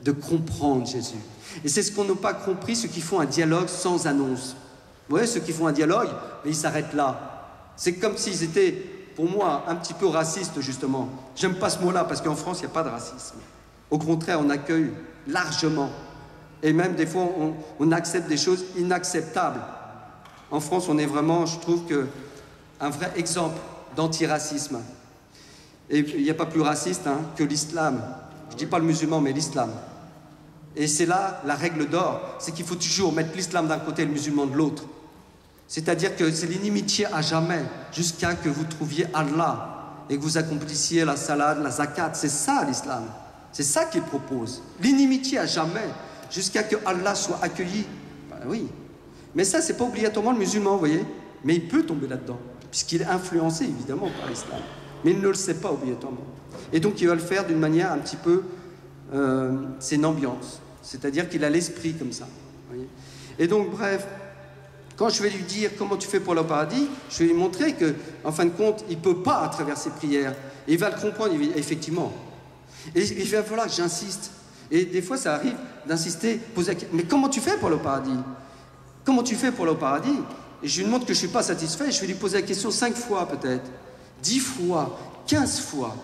de comprendre Jésus. Et c'est ce qu'on n'a pas compris, ceux qui font un dialogue sans annonce. Vous voyez, ceux qui font un dialogue, mais ils s'arrêtent là. C'est comme s'ils étaient, pour moi, un petit peu racistes, justement. J'aime pas ce mot-là, parce qu'en France, il n'y a pas de racisme. Au contraire, on accueille largement. Et même, des fois, on accepte des choses inacceptables. En France, on est vraiment, je trouve, un vrai exemple d'antiracisme. Et il n'y a pas plus raciste que l'islam. Je ne dis pas le musulman, mais l'islam. Et c'est là la règle d'or, c'est qu'il faut toujours mettre l'islam d'un côté et le musulman de l'autre. C'est-à-dire que c'est l'inimitié à jamais, jusqu'à que vous trouviez Allah et que vous accomplissiez la salade, la zakat. C'est ça l'islam. C'est ça qu'il propose. L'inimitié à jamais, jusqu'à que Allah soit accueilli. Ben oui. Mais ça, c'est pas obligatoirement le musulman, vous voyez. Mais il peut tomber là-dedans, puisqu'il est influencé, évidemment, par l'islam. Mais il ne le sait pas obligatoirement. Et donc, il va le faire d'une manière un petit peu... c'est une ambiance. C'est-à-dire qu'il a l'esprit comme ça. Vous voyez. Et donc, bref, quand je vais lui dire comment tu fais pour le paradis, je vais lui montrer qu'en fin de compte, il ne peut pas à travers ses prières. Et il va le comprendre, effectivement. Et il va falloir que j'insiste. Et des fois, ça arrive d'insister, poser la question, mais comment tu fais pour le paradis? Comment tu fais pour le paradis? Et je lui montre que je ne suis pas satisfait, je vais lui poser la question 5 fois peut-être, 10 fois, 15 fois.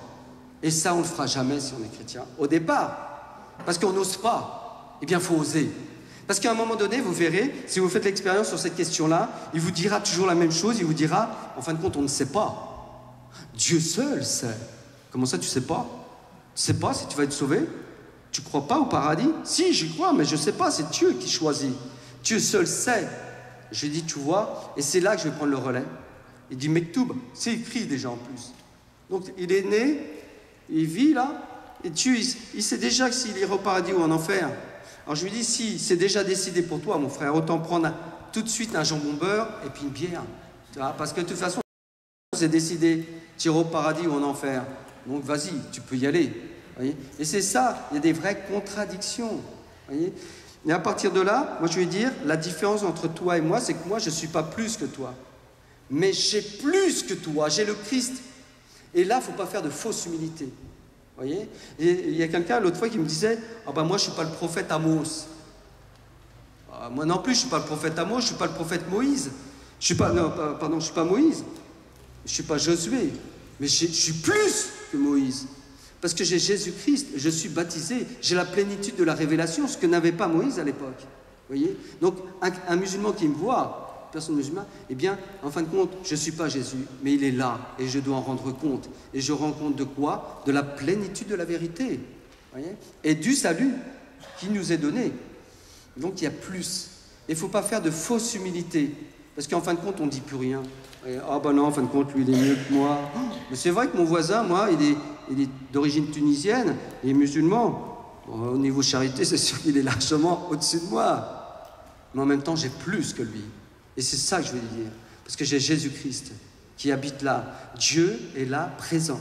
Et ça, on ne le fera jamais si on est chrétien. Au départ, parce qu'on n'ose pas, eh bien, il faut oser. Parce qu'à un moment donné, vous verrez, si vous faites l'expérience sur cette question-là, il vous dira toujours la même chose, il vous dira, en fin de compte, on ne sait pas. Dieu seul sait. Comment ça, tu ne sais pas? Tu ne sais pas si tu vas être sauvé? Tu ne crois pas au paradis? Si, j'y crois, mais je ne sais pas, c'est Dieu qui choisit. Dieu seul sait. Je lui dis, tu vois, et c'est là que je vais prendre le relais. Il dit, Mektoub, c'est écrit déjà en plus. Donc, il est né, il vit là, et Dieu, il sait déjà s'il ira au paradis ou en enfer. Alors je lui dis, si c'est déjà décidé pour toi, mon frère, autant prendre tout de suite un jambon beurre et puis une bière. Tu vois, parce que de toute façon, c'est décidé, tu iras au paradis ou en enfer. Donc vas-y, tu peux y aller. Voyez, et c'est ça, il y a des vraies contradictions. Voyez, et à partir de là, moi je vais dire, la différence entre toi et moi, c'est que moi je ne suis pas plus que toi. Mais j'ai plus que toi, j'ai le Christ. Et là, il ne faut pas faire de fausse humilité. Voyez, et il y a quelqu'un l'autre fois qui me disait, ah ben moi je ne suis pas le prophète Amos. Ah, moi non plus je ne suis pas le prophète Amos, je ne suis pas le prophète Moïse. Je suis pas, non, pardon, je ne suis pas Moïse. Je ne suis pas Josué. Mais je suis plus que Moïse. Parce que j'ai Jésus-Christ, je suis baptisé, j'ai la plénitude de la révélation, ce que n'avait pas Moïse à l'époque. Voyez, donc un musulman qui me voit, personne musulmane, eh bien, en fin de compte, je ne suis pas Jésus, mais il est là, et je dois en rendre compte. Et je rends compte de quoi? De la plénitude de la vérité. Voyez, et du salut qui nous est donné. Donc il y a plus. Il ne faut pas faire de fausse humilité. Parce qu'en fin de compte, on ne dit plus rien. Ah ben non, en fin de compte, lui, il est mieux que moi. Mais c'est vrai que mon voisin, moi, il est d'origine tunisienne, il est musulman. Bon, au niveau charité, c'est sûr qu'il est largement au-dessus de moi. Mais en même temps, j'ai plus que lui. Et c'est ça que je veux dire. Parce que j'ai Jésus-Christ qui habite là. Dieu est là, présent.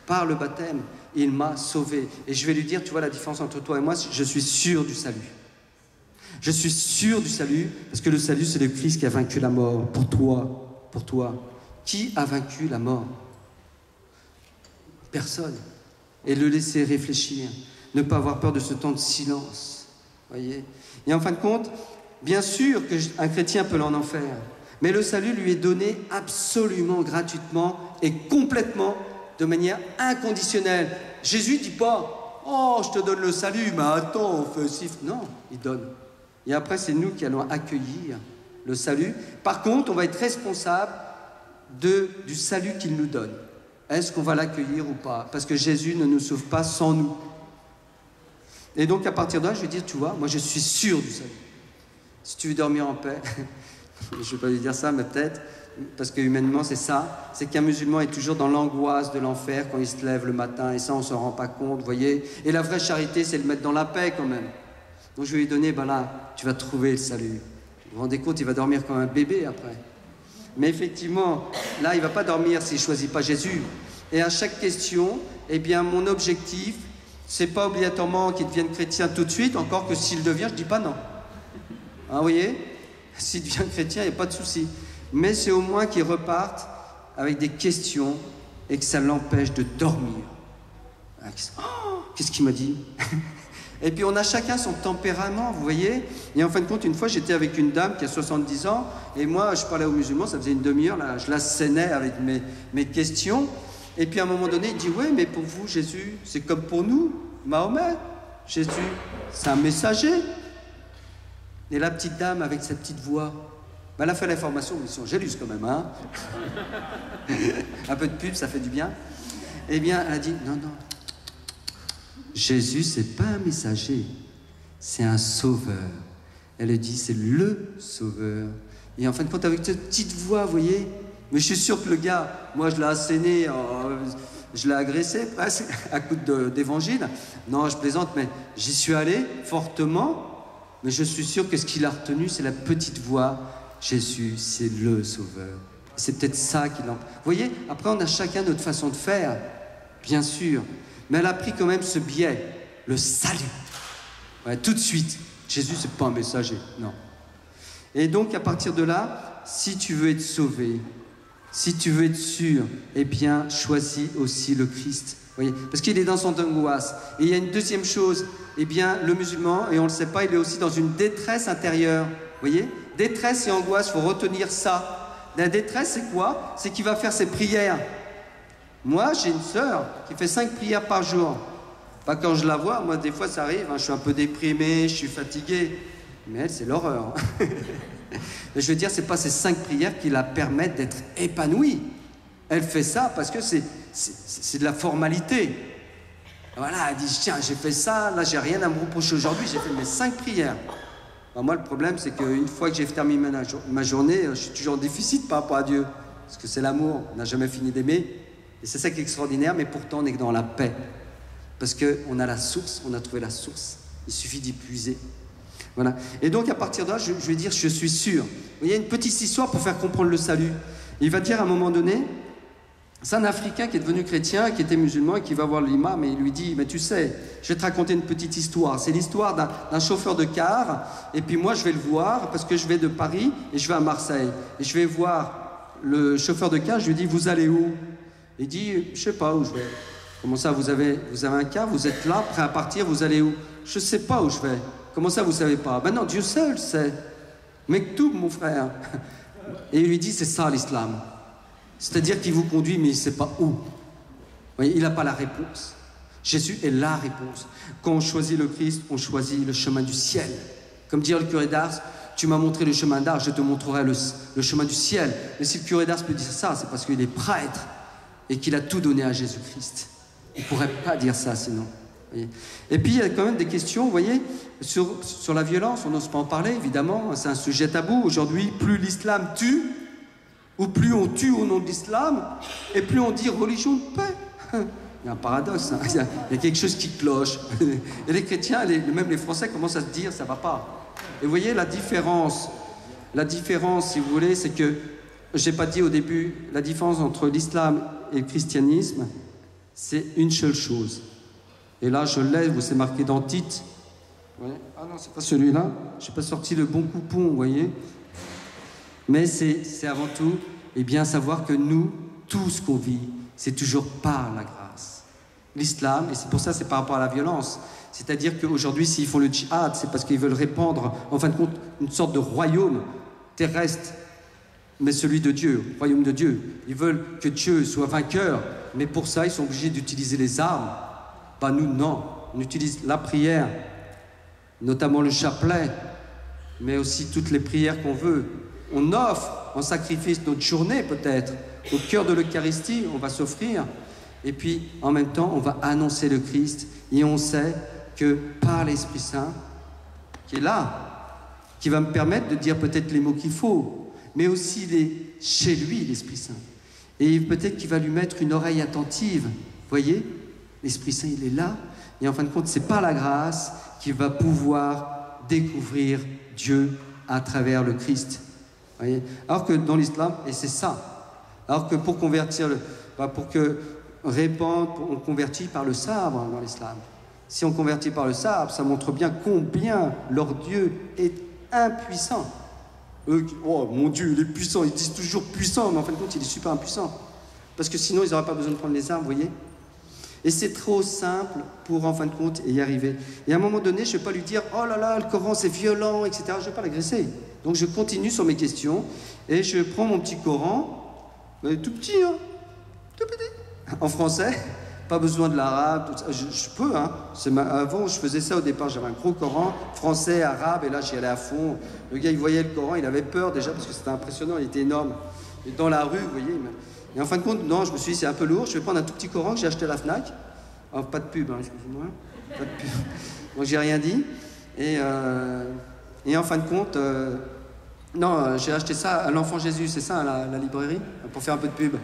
Par le baptême, il m'a sauvé. Et je vais lui dire, tu vois la différence entre toi et moi, je suis sûr du salut. Je suis sûr du salut, parce que le salut, c'est le Christ qui a vaincu la mort. Pour toi, pour toi. Qui a vaincu la mort? Personne. Et le laisser réfléchir. Ne pas avoir peur de ce temps de silence. Voyez. Et en fin de compte, bien sûr qu'un chrétien peut en enfer. Mais le salut lui est donné absolument gratuitement et complètement, de manière inconditionnelle. Jésus ne dit pas « Oh, je te donne le salut, mais attends, on fait aussi... » Non, il donne. Et après, c'est nous qui allons accueillir le salut. Par contre, on va être responsable du salut qu'il nous donne. Est-ce qu'on va l'accueillir ou pas? Parce que Jésus ne nous sauve pas sans nous. Et donc, à partir de là, je vais dire, tu vois, moi, je suis sûr du salut. Si tu veux dormir en paix, je ne vais pas lui dire ça, mais peut-être, parce que humainement, c'est ça, c'est qu'un musulman est toujours dans l'angoisse de l'enfer quand il se lève le matin, et ça, on ne s'en rend pas compte, vous voyez. Et la vraie charité, c'est le mettre dans la paix, quand même. Donc, je vais lui donner, ben là, tu vas trouver le salut. Vous vous rendez compte, il va dormir comme un bébé, après. Mais effectivement, là, il ne va pas dormir s'il ne choisit pas Jésus. Et à chaque question, eh bien, mon objectif, c'est pas obligatoirement qu'il devienne chrétien tout de suite, encore que s'il devient, je dis pas non. Hein, vous voyez? S'il devient chrétien, il n'y a pas de souci. Mais c'est au moins qu'il reparte avec des questions et que ça l'empêche de dormir. Oh, qu'est-ce qu'il m'a dit? Et puis on a chacun son tempérament, vous voyez. Et en fin de compte, une fois, j'étais avec une dame qui a 70 ans, et moi, je parlais aux musulmans, ça faisait une demi-heure, là, je la seinais avec mes questions. Et puis à un moment donné, il dit, oui, mais pour vous, Jésus, c'est comme pour nous, Mahomet. Jésus, c'est un messager. Et la petite dame, avec sa petite voix, ben, elle a fait la formation mission Gélus quand même, hein. Un peu de pub, ça fait du bien. Eh bien, elle a dit, non, non. Jésus, c'est pas un messager, c'est un sauveur. Elle dit, c'est le sauveur. Et en fin de compte, avec cette petite voix, vous voyez, mais je suis sûr que le gars, moi je l'ai asséné, je l'ai agressé presque à coup d'évangile. Non, je plaisante, mais j'y suis allé fortement. Mais je suis sûr que ce qu'il a retenu, c'est la petite voix. Jésus, c'est le sauveur. C'est peut-être ça qui l'empêche. Vous voyez, après on a chacun notre façon de faire, bien sûr. Mais elle a pris quand même ce biais, le salut. Ouais, tout de suite. Jésus, c'est pas un messager, non. Et donc, à partir de là, si tu veux être sauvé, si tu veux être sûr, eh bien, choisis aussi le Christ. Voyez, parce qu'il est dans son angoisse. Et il y a une deuxième chose, eh bien, le musulman, et on ne le sait pas, il est aussi dans une détresse intérieure. Voyez, détresse et angoisse, il faut retenir ça. La détresse, c'est quoi? C'est qu'il va faire ses prières. Moi, j'ai une sœur qui fait 5 prières par jour. Pas quand je la vois, moi, des fois, ça arrive, hein, je suis un peu déprimé, je suis fatigué. Mais elle, c'est l'horreur. Je veux dire, c'est pas ces 5 prières qui la permettent d'être épanouie. Elle fait ça parce que c'est de la formalité. Voilà, elle dit, tiens, j'ai fait ça, là, j'ai rien à me reprocher aujourd'hui, j'ai fait mes 5 prières. Ben, moi, le problème, c'est qu'une fois que j'ai terminé ma journée, je suis toujours en déficit par rapport à Dieu. Parce que c'est l'amour, on n'a jamais fini d'aimer. Et c'est ça qui est extraordinaire, mais pourtant, on est dans la paix. Parce qu'on a la source, on a trouvé la source. Il suffit d'y puiser. Voilà. Et donc, à partir de là, je vais dire, je suis sûr. Il y a une petite histoire pour faire comprendre le salut. Il va dire à un moment donné, c'est un Africain qui est devenu chrétien, qui était musulman, et qui va voir l'imam, et il lui dit, mais tu sais, je vais te raconter une petite histoire. C'est l'histoire d'un chauffeur de car, et puis moi, je vais le voir, parce que je vais de Paris, et je vais à Marseille. Et je vais voir le chauffeur de car, je lui dis, vous allez où? Il dit, je sais pas où je vais. Comment ça, vous avez un car, vous êtes là, prêt à partir, vous allez où? Je sais pas où je vais. Comment ça, vous savez pas? Ben non, Dieu seul sait. Mektoub, mon frère. Et il lui dit, c'est ça l'islam. C'est-à-dire qu'il vous conduit, mais il ne sait pas où. Vous voyez, il n'a pas la réponse. Jésus est la réponse. Quand on choisit le Christ, on choisit le chemin du ciel. Comme dit le curé d'Ars, tu m'as montré le chemin d'Ars, je te montrerai le chemin du ciel. Mais si le curé d'Ars peut dire ça, c'est parce qu'il est prêtre et qu'il a tout donné à Jésus-Christ. Il ne pourrait pas dire ça sinon. Voyez. Et puis il y a quand même des questions, vous voyez, sur la violence, on n'ose pas en parler, évidemment, c'est un sujet tabou. Aujourd'hui, plus l'islam tue, ou plus on tue au nom de l'islam, et plus on dit religion de paix. Il y a un paradoxe, hein. Il y a quelque chose qui cloche. Et les chrétiens, même les Français commencent à se dire, ça ne va pas. Et vous voyez la différence, si vous voulez, c'est que, je n'ai pas dit au début, la différence entre l'islam et le christianisme, c'est une seule chose. Et là, je l'ai, c'est marqué dans Tite. Ouais. Ah non, c'est pas celui-là. Je n'ai pas sorti le bon coupon, vous voyez. Mais c'est avant tout, eh bien, savoir que nous, tout ce qu'on vit, c'est toujours par la grâce. L'islam, et c'est pour ça, c'est par rapport à la violence. C'est-à-dire qu'aujourd'hui, s'ils font le djihad, c'est parce qu'ils veulent répandre, en fin de compte, une sorte de royaume terrestre, mais celui de Dieu, royaume de Dieu. Ils veulent que Dieu soit vainqueur, mais pour ça, ils sont obligés d'utiliser les armes. Bah nous, non. On utilise la prière, notamment le chapelet, mais aussi toutes les prières qu'on veut. On offre en sacrifice notre journée, peut-être. Au cœur de l'Eucharistie, on va s'offrir. Et puis, en même temps, on va annoncer le Christ. Et on sait que par l'Esprit Saint, qui est là, qui va me permettre de dire peut-être les mots qu'il faut, mais aussi chez lui, l'Esprit Saint. Et peut-être qu'il va lui mettre une oreille attentive. Vous voyez ? L'Esprit Saint, il est là. Et en fin de compte, c'est par la grâce qu'il va pouvoir découvrir Dieu à travers le Christ. Vous voyez ? Alors que dans l'islam, et c'est ça, alors que pour convertir, on convertit par le sabre dans l'islam. Si on convertit par le sabre, ça montre bien combien leur Dieu est impuissant. Eux, oh mon Dieu, il est puissant, ils disent toujours puissant, mais en fin de compte, il est super impuissant. Parce que sinon, ils n'auraient pas besoin de prendre les armes, vous voyez ? Et c'est trop simple pour, en fin de compte, y arriver. Et à un moment donné, je ne vais pas lui dire « Oh là là, le Coran, c'est violent, etc. » Je ne vais pas l'agresser. Donc je continue sur mes questions, et je prends mon petit Coran, tout petit, hein, tout petit, en français, pas besoin de l'arabe, je peux, hein. Avant, je faisais ça au départ, j'avais un gros Coran, français, arabe, et là, j'y allais à fond. Le gars, il voyait le Coran, il avait peur déjà, parce que c'était impressionnant, il était énorme. Et dans la rue, vous voyez, et en fin de compte, non, je me suis dit, c'est un peu lourd, je vais prendre un tout petit Coran que j'ai acheté à la Fnac. Oh, pas de pub, hein, excusez-moi. Pas de pub. Donc, j'ai rien dit. Et en fin de compte, non, j'ai acheté ça à l'Enfant Jésus, c'est ça, la librairie, pour faire un peu de pub.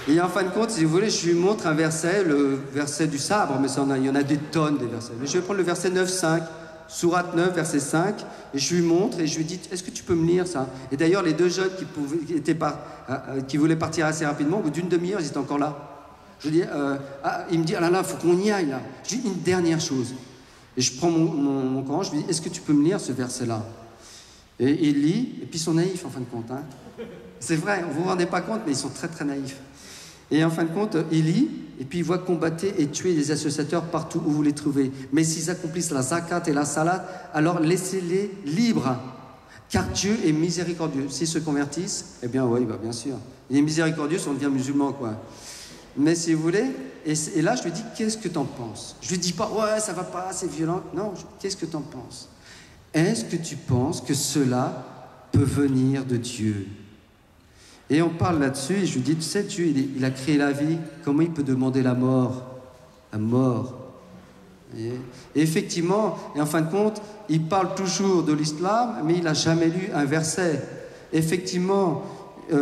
Et en fin de compte, si vous voulez, je lui montre un verset, le verset du sabre, mais il y en a des tonnes des versets. Mais je vais prendre le verset 9,5. Sourate 9, verset 5, et je lui montre et je lui dis « Est-ce que tu peux me lire ça ?» Et d'ailleurs, les deux jeunes qui voulaient partir assez rapidement, au bout d'une demi-heure, ils étaient encore là. Je dis il me dit « Ah là là, il faut qu'on y aille là. » Je dis une dernière chose. Et je prends mon Coran, je lui dis « Est-ce que tu peux me lire ce verset-là ?» Et il lit, et puis ils sont naïfs en fin de compte. Hein. C'est vrai, vous ne vous rendez pas compte, mais ils sont très très naïfs. Et en fin de compte, il lit, et puis il voit combattre et tuer les associateurs partout où vous les trouvez. Mais s'ils accomplissent la zakat et la salat, alors laissez-les libres. Car Dieu est miséricordieux. S'ils se convertissent, eh bien oui, bah, bien sûr. Il est miséricordieux si on devient musulman, quoi. Mais si vous voulez, et là je lui dis, qu'est-ce que t'en penses? Je lui dis pas, ouais, ça va pas, c'est violent. Non, qu'est-ce que t'en penses? Est-ce que tu penses que cela peut venir de Dieu? Et on parle là-dessus, et je lui dis, tu sais, Dieu, il a créé la vie, comment il peut demander la mort? La mort. Et effectivement, et en fin de compte, il parle toujours de l'islam, mais il n'a jamais lu un verset. Effectivement,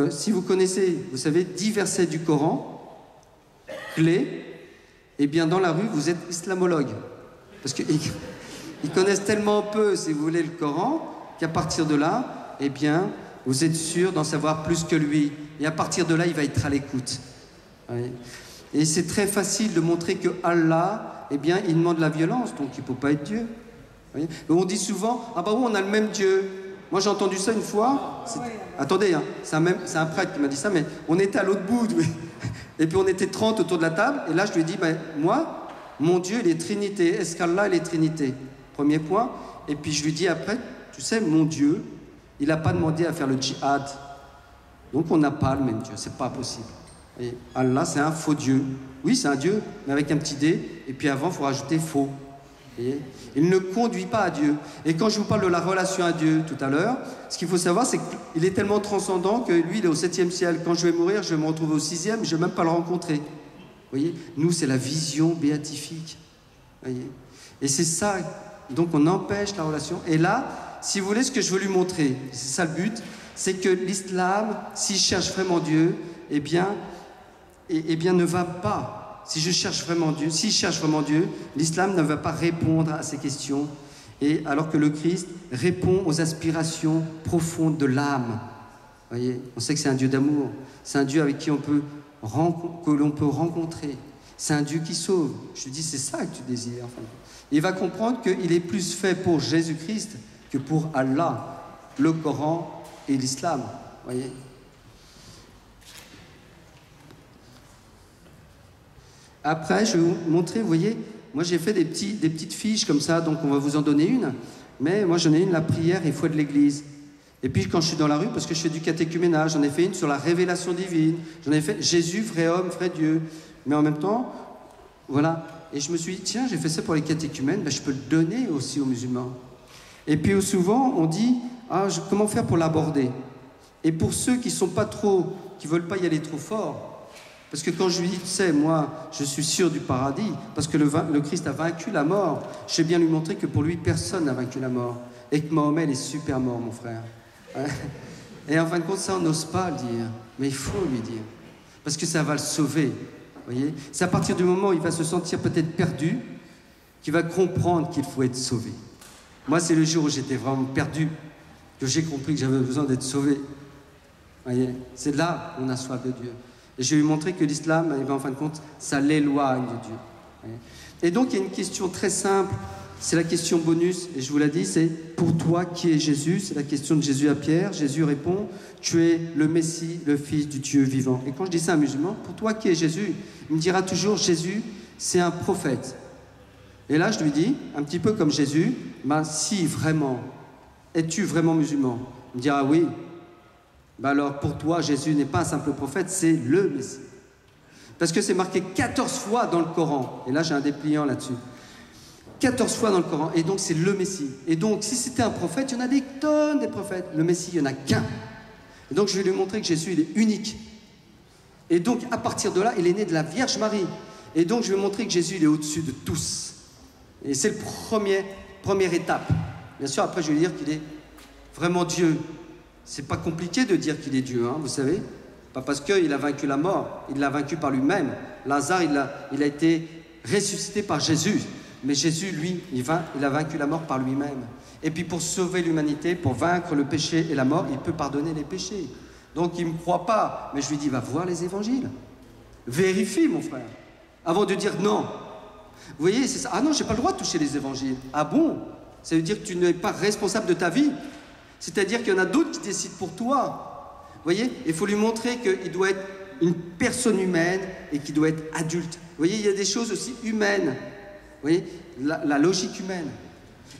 si vous connaissez, vous savez, 10 versets du Coran, clés, eh bien dans la rue, vous êtes islamologue. Parce qu'ils connaissent tellement peu, si vous voulez, le Coran, qu'à partir de là, eh bien, vous êtes sûr d'en savoir plus que lui. Et à partir de là, il va être à l'écoute. Oui. Et c'est très facile de montrer que Allah, eh bien, il demande la violence, donc il ne peut pas être Dieu. Oui. On dit souvent, ah bah oui, on a le même Dieu. Moi, j'ai entendu ça une fois. Attendez, hein, c'est un prêtre qui m'a dit ça, mais on était à l'autre bout. Oui. Et puis on était 30 autour de la table. Et là, je lui ai dit, ben, moi, mon Dieu, il est Trinité. Est-ce qu'Allah, il est Trinité? Premier point. Et puis je lui dis après, tu sais, mon Dieu, il n'a pas demandé à faire le djihad. Donc on n'a pas le même Dieu, c'est pas possible. Et Allah, c'est un faux Dieu. Oui, c'est un Dieu, mais avec un petit dé, et puis avant, il faut rajouter faux. Voyez, il ne conduit pas à Dieu. Et quand je vous parle de la relation à Dieu tout à l'heure, ce qu'il faut savoir, c'est qu'il est tellement transcendant que lui, il est au 7e ciel. Quand je vais mourir, je vais me retrouver au 6e, je ne vais même pas le rencontrer. Vous voyez, nous, c'est la vision béatifique. Voyez, et c'est ça, donc on empêche la relation. Et là, si vous voulez, ce que je veux lui montrer, c'est ça le but, c'est que l'islam, s'il cherche vraiment Dieu, eh bien, ne va pas. Si je cherche vraiment Dieu, s'il cherche vraiment Dieu, l'islam ne va pas répondre à ces questions, et alors que le Christ répond aux aspirations profondes de l'âme. Voyez, on sait que c'est un Dieu d'amour, c'est un Dieu avec qui que l'on peut rencontrer. C'est un Dieu qui sauve. Je lui dis, c'est ça que tu désires. Enfin, il va comprendre qu'il est plus fait pour Jésus-Christ que pour Allah, le Coran et l'islam. Voyez. Après, je vais vous montrer, vous voyez, moi j'ai fait des petites fiches comme ça, donc on va vous en donner une. Mais moi j'en ai une, la prière et foi de l'Église. Et puis quand je suis dans la rue, parce que je fais du catéchuménage, j'en ai fait une sur la révélation divine. J'en ai fait Jésus, vrai homme, vrai Dieu. Mais en même temps, voilà. Et je me suis dit, tiens, j'ai fait ça pour les catéchumènes, ben, je peux le donner aussi aux musulmans. Et puis souvent, on dit, comment faire pour l'aborder? Et pour ceux qui sont pas trop, qui veulent pas y aller trop fort, parce que quand je lui dis, tu sais, moi, je suis sûr du paradis, parce que le Christ a vaincu la mort, je sais bien lui montrer que pour lui, personne n'a vaincu la mort. Et que Mahomet, il est super mort, mon frère. Et en fin de compte, ça, on n'ose pas le dire. Mais il faut lui dire. Parce que ça va le sauver. Voyez, c'est à partir du moment où il va se sentir peut-être perdu, qu'il va comprendre qu'il faut être sauvé. Moi, c'est le jour où j'étais vraiment perdu, que j'ai compris que j'avais besoin d'être sauvé. Voyez, c'est là qu'on a soif de Dieu. Et je vais lui montrer que l'islam, eh bien, en fin de compte, ça l'éloigne de Dieu. Voyez. Et donc, il y a une question très simple, c'est la question bonus, et je vous l'ai dit, c'est « Pour toi, qui est Jésus ?» C'est la question de Jésus à Pierre. Jésus répond « Tu es le Messie, le Fils du Dieu vivant. » Et quand je dis ça à un musulman, « Pour toi, qui est Jésus ?» Il me dira toujours « Jésus, c'est un prophète. » Et là, je lui dis, un petit peu comme Jésus, « Si, vraiment, es-tu vraiment musulman ?» Il me dira « Oui. » Alors, pour toi, Jésus n'est pas un simple prophète, c'est le Messie. Parce que c'est marqué 14 fois dans le Coran. Et là, j'ai un dépliant là-dessus. 14 fois dans le Coran. Et donc, c'est le Messie. Et donc, si c'était un prophète, il y en a des tonnes des prophètes. Le Messie, il n'y en a qu'un. Et donc, je vais lui montrer que Jésus, il est unique. Et donc, à partir de là, il est né de la Vierge Marie. Et donc, je vais montrer que Jésus, il est au-dessus de tous. Et c'est la première étape. Bien sûr, après, je vais lui dire qu'il est vraiment Dieu. C'est pas compliqué de dire qu'il est Dieu, hein, vous savez. Pas parce qu'il a vaincu la mort, il l'a vaincu par lui-même. Lazare, il a été ressuscité par Jésus. Mais Jésus, lui, il a vaincu la mort par lui-même. Et puis pour sauver l'humanité, pour vaincre le péché et la mort, il peut pardonner les péchés. Donc il ne me croit pas. Mais je lui dis, va voir les évangiles. Vérifie, mon frère. Avant de dire non. Vous voyez, c'est ça. Ah non, je n'ai pas le droit de toucher les évangiles. Ah bon? Ça veut dire que tu n'es pas responsable de ta vie. C'est-à-dire qu'il y en a d'autres qui décident pour toi. Vous voyez, il faut lui montrer qu'il doit être une personne humaine et qu'il doit être adulte. Vous voyez, il y a des choses aussi humaines. Vous voyez, la logique humaine.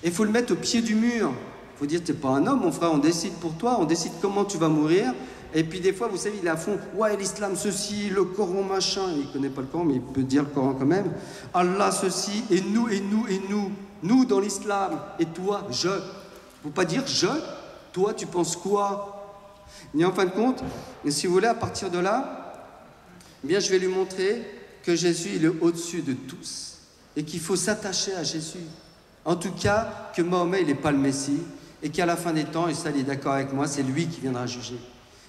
Et il faut le mettre au pied du mur. Il faut dire, tu n'es pas un homme, mon frère, on décide pour toi, on décide comment tu vas mourir. Et puis des fois, vous savez, il est à fond, ouais, l'islam ceci, le Coran machin. Il ne connaît pas le Coran, mais il peut dire le Coran quand même. Allah ceci, et nous, et nous, et nous. Nous dans l'islam, et toi, je. Il ne faut pas dire je. Toi, tu penses quoi? Mais en fin de compte, si vous voulez, à partir de là, eh bien, je vais lui montrer que Jésus, il est au-dessus de tous. Et qu'il faut s'attacher à Jésus. En tout cas, que Mahomet, il n'est pas le Messie. Et qu'à la fin des temps, et ça, il est d'accord avec moi, c'est lui qui viendra juger.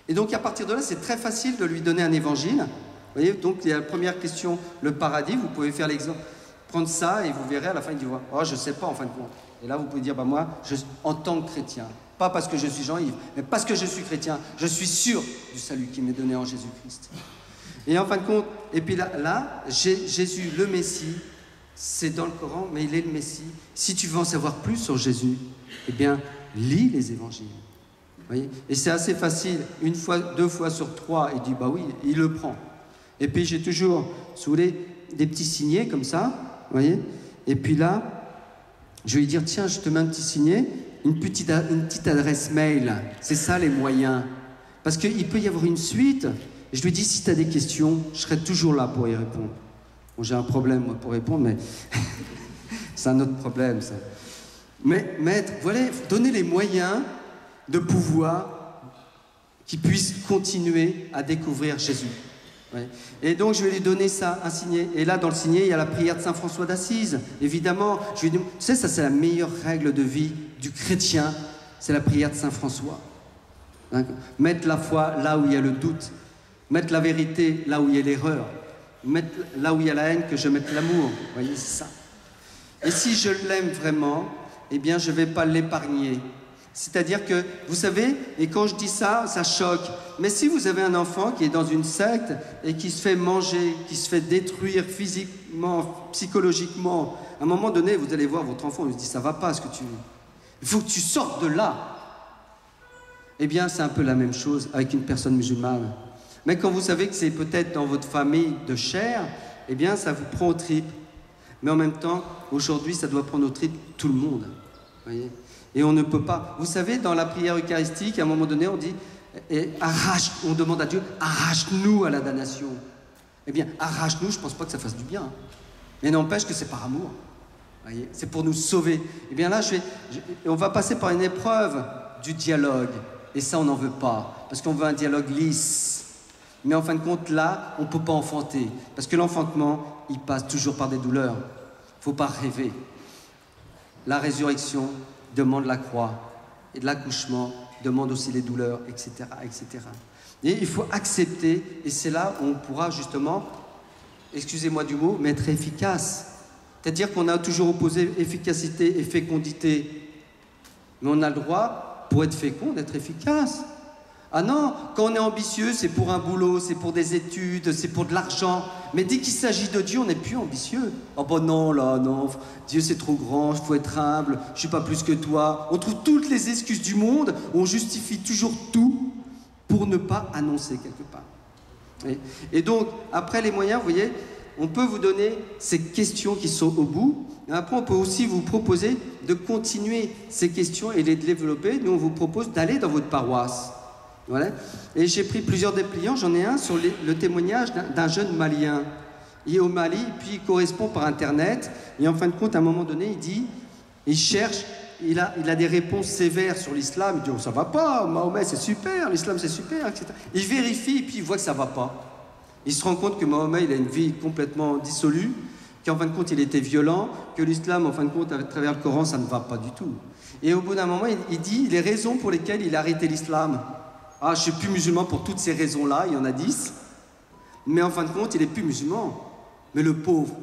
Et donc, à partir de là, c'est très facile de lui donner un évangile. Vous voyez, donc, il y a la première question, le paradis. Vous pouvez faire l'exemple, prendre ça, et vous verrez, à la fin, il dit, oh, je ne sais pas, en fin de compte. Et là, vous pouvez dire, moi, en tant que chrétien, pas parce que je suis Jean-Yves, mais parce que je suis chrétien, je suis sûr du salut qui m'est donné en Jésus-Christ. Et en fin de compte, et puis là Jésus, le Messie, c'est dans le Coran, mais il est le Messie. Si tu veux en savoir plus sur Jésus, eh bien, lis les évangiles. Vous voyez, et c'est assez facile, une fois, 2 fois sur 3, il dit, bah oui, il le prend. Et puis j'ai toujours, si vous voulez, des petits signets comme ça, vous voyez, et puis là, je vais lui dire, tiens, je te mets un petit signet, une petite adresse mail, c'est ça les moyens. Parce qu'il peut y avoir une suite, et je lui dis, si tu as des questions, je serai toujours là pour y répondre. Bon, j'ai un problème, moi, pour répondre, mais c'est un autre problème, ça. Mais maître, voilà, donner les moyens de pouvoir qu'ils puissent continuer à découvrir Jésus. Ouais. Et donc je vais lui donner ça, un signet. Et là, dans le signet, il y a la prière de Saint François d'Assise. Évidemment, je lui dis, tu sais, ça c'est la meilleure règle de vie du chrétien, c'est la prière de Saint François. Hein? Mettre la foi là où il y a le doute, mettre la vérité là où il y a l'erreur, mettre là où il y a la haine, que je mette l'amour. Vous voyez, c'est ça. Et si je l'aime vraiment, eh bien, je ne vais pas l'épargner. C'est-à-dire que, vous savez, et quand je dis ça, ça choque. Mais si vous avez un enfant qui est dans une secte et qui se fait manger, qui se fait détruire physiquement, psychologiquement, à un moment donné, vous allez voir votre enfant, il se dit, ça ne va pas ce que tu... Il faut que tu sortes de là. Eh bien, c'est un peu la même chose avec une personne musulmane. Mais quand vous savez que c'est peut-être dans votre famille de chair, eh bien, ça vous prend aux tripes. Mais en même temps, aujourd'hui, ça doit prendre aux tripes tout le monde. Voyez ? Et on ne peut pas... Vous savez, dans la prière eucharistique, à un moment donné, on dit... on demande à Dieu, arrache-nous à la damnation. Eh bien, arrache-nous, je ne pense pas que ça fasse du bien. Mais n'empêche que c'est par amour. Voyez ? C'est pour nous sauver. Eh bien là, on va passer par une épreuve du dialogue. Et ça, on n'en veut pas. Parce qu'on veut un dialogue lisse. Mais en fin de compte, là, on ne peut pas enfanter. Parce que l'enfantement, il passe toujours par des douleurs. Il ne faut pas rêver. La résurrection demande la croix. Et de l'accouchement demande aussi les douleurs, etc., etc. Et il faut accepter. Et c'est là où on pourra justement, excusez-moi du mot, mais être efficace. C'est-à-dire qu'on a toujours opposé efficacité et fécondité. Mais on a le droit, pour être fécond, d'être efficace. Ah non, quand on est ambitieux, c'est pour un boulot, c'est pour des études, c'est pour de l'argent. Mais dès qu'il s'agit de Dieu, on n'est plus ambitieux. Oh ben non, là, non, Dieu c'est trop grand, il faut être humble, je ne suis pas plus que toi. On trouve toutes les excuses du monde, on justifie toujours tout pour ne pas annoncer quelque part. Et donc, après les moyens, vous voyez, on peut vous donner ces questions qui sont au bout. Et après, on peut aussi vous proposer de continuer ces questions et les développer. Nous, on vous propose d'aller dans votre paroisse. Voilà. Et j'ai pris plusieurs dépliants, j'en ai un sur le témoignage d'un jeune Malien. Il est au Mali, puis il correspond par Internet, et en fin de compte, à un moment donné, il dit, il cherche, il a des réponses sévères sur l'islam, il dit, oh ça va pas, Mahomet c'est super, l'islam c'est super, etc. Il vérifie, et puis il voit que ça va pas. Il se rend compte que Mahomet, il a une vie complètement dissolue, qu'en fin de compte, il était violent, que l'islam, en fin de compte, à travers le Coran, ça ne va pas du tout. Et au bout d'un moment, il dit les raisons pour lesquelles il a arrêté l'islam. Ah, je ne suis plus musulman pour toutes ces raisons-là, il y en a 10. Mais en fin de compte, il n'est plus musulman. Mais le pauvre,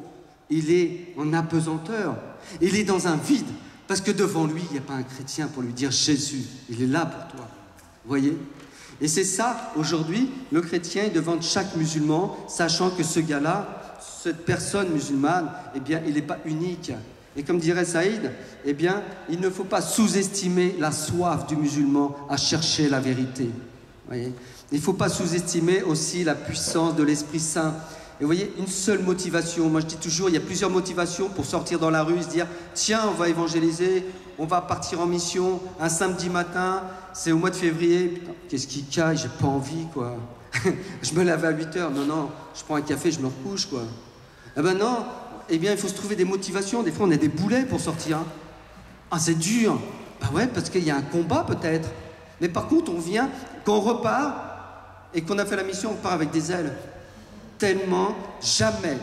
il est en apesanteur. Il est dans un vide. Parce que devant lui, il n'y a pas un chrétien pour lui dire Jésus, il est là pour toi. Vous voyez ? Et c'est ça, aujourd'hui, le chrétien est devant chaque musulman, sachant que ce gars-là, cette personne musulmane, eh bien, il n'est pas unique. Et comme dirait Saïd, eh bien, il ne faut pas sous-estimer la soif du musulman à chercher la vérité. Voyez, il ne faut pas sous-estimer aussi la puissance de l'Esprit Saint. Et vous voyez, une seule motivation. Moi, je dis toujours, il y a plusieurs motivations pour sortir dans la rue et se dire « Tiens, on va évangéliser, on va partir en mission un samedi matin, c'est au mois de février. Putain, qu'est-ce qui caille, j'ai pas envie, quoi. Je me lave à 8 heures. Non, non, je prends un café, je me recouche, quoi. Eh ben non, eh bien, il faut se trouver des motivations. Des fois, on a des boulets pour sortir. Ah, c'est dur. Ben ouais, parce qu'il y a un combat, peut-être. Mais par contre, on vient, quand on repart et qu'on a fait la mission, on part avec des ailes. Tellement, jamais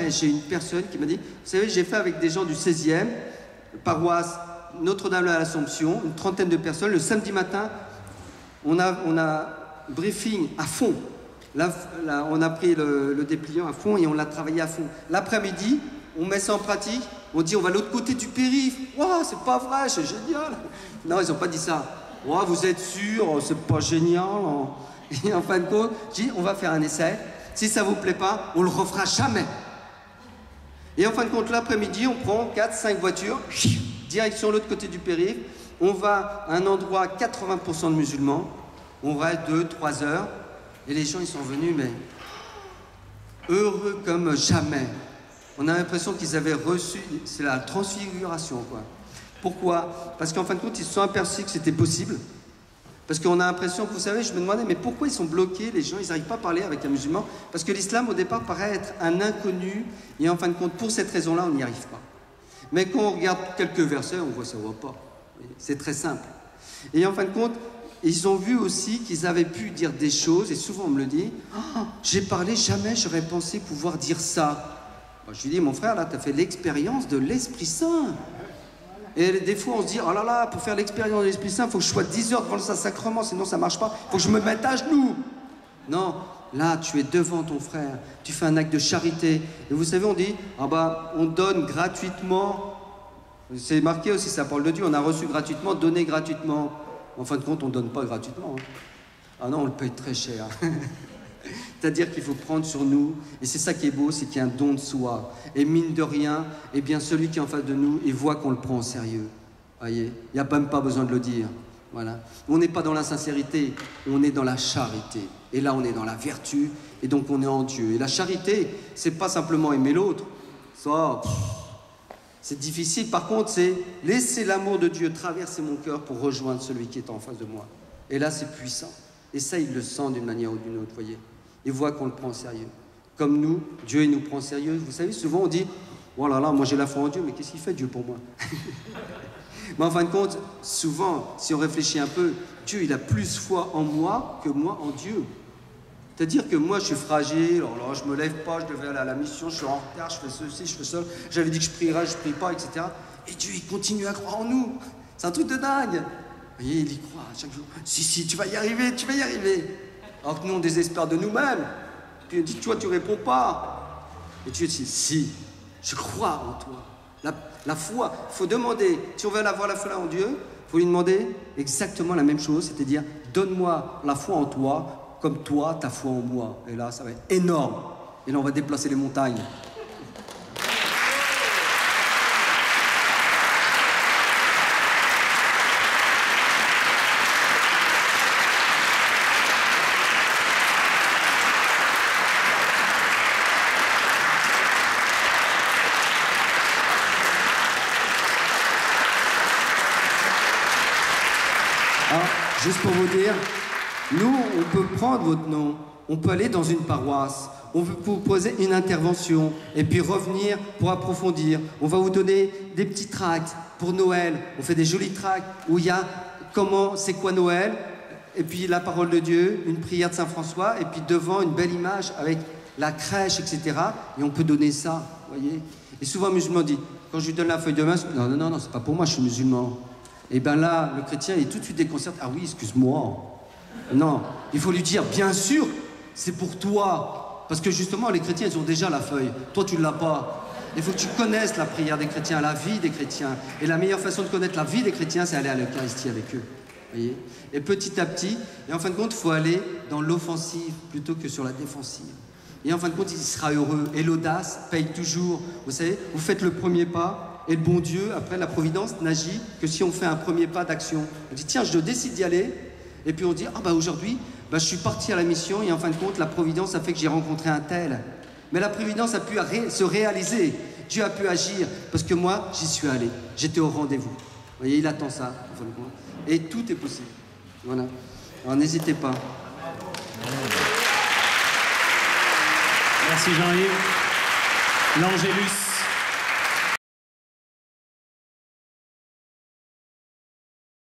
j'ai une personne qui m'a dit, vous savez, j'ai fait avec des gens du 16e, paroisse Notre-Dame à l'Assomption, une trentaine de personnes. Le samedi matin, on a briefing à fond. Là, on a pris le dépliant à fond et on l'a travaillé à fond. L'après-midi, on met ça en pratique. On dit, on va de l'autre côté du périph'. Waouh, c'est pas vrai, c'est génial. Non, ils n'ont pas dit ça. Waouh, vous êtes sûr, c'est pas génial. Et en fin de compte, je dis, on va faire un essai. Si ça ne vous plaît pas, on ne le refera jamais. Et en fin de compte, l'après-midi, on prend 4-5 voitures, direction l'autre côté du périph'. On va à un endroit 80% de musulmans. On reste 2-3 heures. Et les gens, ils sont venus, mais heureux comme jamais. On a l'impression qu'ils avaient reçu, c'est la transfiguration, quoi. Pourquoi? Parce qu'en fin de compte, ils se sont aperçus que c'était possible. Parce qu'on a l'impression que, vous savez, je me demandais, mais pourquoi ils sont bloqués, les gens, ils n'arrivent pas à parler avec un musulman? Parce que l'islam, au départ, paraît être un inconnu, et en fin de compte, pour cette raison-là, on n'y arrive pas. Mais quand on regarde quelques versets, on voit que ça ne va pas. C'est très simple. Et en fin de compte, ils ont vu aussi qu'ils avaient pu dire des choses, et souvent on me le dit, oh, j'ai parlé, jamais j'aurais pensé pouvoir dire ça. Je lui dis, mon frère, là, tu as fait l'expérience de l'Esprit Saint. Et des fois, on se dit, oh là là, pour faire l'expérience de l'Esprit Saint, il faut que je sois 10 heures devant le Saint-Sacrement, sinon ça ne marche pas. Il faut que je me mette à genoux. Non, là, tu es devant ton frère, tu fais un acte de charité. Et vous savez, on dit, ah bah, on donne gratuitement. C'est marqué aussi, c'est la parole de Dieu, on a reçu gratuitement, donné gratuitement. En fin de compte, on ne donne pas gratuitement. Hein. Ah non, on le paye très cher. C'est-à-dire qu'il faut prendre sur nous, et c'est ça qui est beau, c'est qu'il y a un don de soi. Et mine de rien, eh bien celui qui est en face de nous, il voit qu'on le prend au sérieux. Voyez, il n'y a même pas besoin de le dire. Voilà. On n'est pas dans l'insincérité, on est dans la charité. Et là, on est dans la vertu, et donc on est en Dieu. Et la charité, c'est pas simplement aimer l'autre. Ça, c'est difficile. Par contre, c'est laisser l'amour de Dieu traverser mon cœur pour rejoindre celui qui est en face de moi. Et là, c'est puissant. Et ça, il le sent d'une manière ou d'une autre, voyez. Il voit qu'on le prend au sérieux. Comme nous, Dieu, il nous prend au sérieux. Vous savez, souvent, on dit, oh là là, moi j'ai la foi en Dieu, mais qu'est-ce qu'il fait, Dieu, pour moi? Mais en fin de compte, souvent, si on réfléchit un peu, Dieu, il a plus foi en moi que moi en Dieu. C'est-à-dire que moi, je suis fragile, alors là, je me lève pas, je devais aller à la mission, je suis en retard, je fais ceci, je fais ça. J'avais dit que je prierais, je prie pas, etc. Et Dieu, il continue à croire en nous. C'est un truc de dingue. Vous voyez, il y croit chaque jour. Si, tu vas y arriver, tu vas y arriver. Alors que nous, on désespère de nous-mêmes. Puis on dit, toi, tu réponds pas. Et Dieu dit, si, je crois en toi. La foi, il faut demander, si on veut avoir la foi en Dieu, il faut lui demander exactement la même chose, c'est-à-dire, donne-moi la foi en toi, comme toi, ta foi en moi. Et là, ça va être énorme. Et là, on va déplacer les montagnes. Alors, juste pour vous dire, nous, on peut prendre votre nom, on peut aller dans une paroisse, on peut vous poser une intervention et puis revenir pour approfondir. On va vous donner des petits tracts pour Noël. On fait des jolis tracts où il y a comment, c'est quoi Noël, et puis la parole de Dieu, une prière de Saint François, et puis devant une belle image avec la crèche, etc. Et on peut donner ça, vous voyez. Et souvent, un musulman dit, quand je lui donne la feuille de main, non, c'est pas pour moi, je suis musulman. Et bien là, le chrétien est tout de suite déconcerté. Ah oui, excuse-moi. Non, il faut lui dire, bien sûr, c'est pour toi. Parce que justement, les chrétiens, ils ont déjà la feuille. Toi, tu ne l'as pas. Il faut que tu connaisses la prière des chrétiens, la vie des chrétiens. Et la meilleure façon de connaître la vie des chrétiens, c'est aller à l'Eucharistie avec eux. Voyez. Et petit à petit, et en fin de compte, il faut aller dans l'offensive plutôt que sur la défensive. Et en fin de compte, il sera heureux. Et l'audace paye toujours. Vous savez, vous faites le premier pas. Et le bon Dieu, après la providence, n'agit que si on fait un premier pas d'action. On dit, tiens, je décide d'y aller. Et puis on dit, ah bah aujourd'hui, bah, je suis parti à la mission et en fin de compte, la providence a fait que j'ai rencontré un tel. Mais la providence a pu se réaliser. Dieu a pu agir parce que moi, j'y suis allé. J'étais au rendez-vous. Vous voyez, il attend ça, en fin de compte. Et tout est possible. Voilà. Alors n'hésitez pas. Merci Jean-Yves. L'Angélus.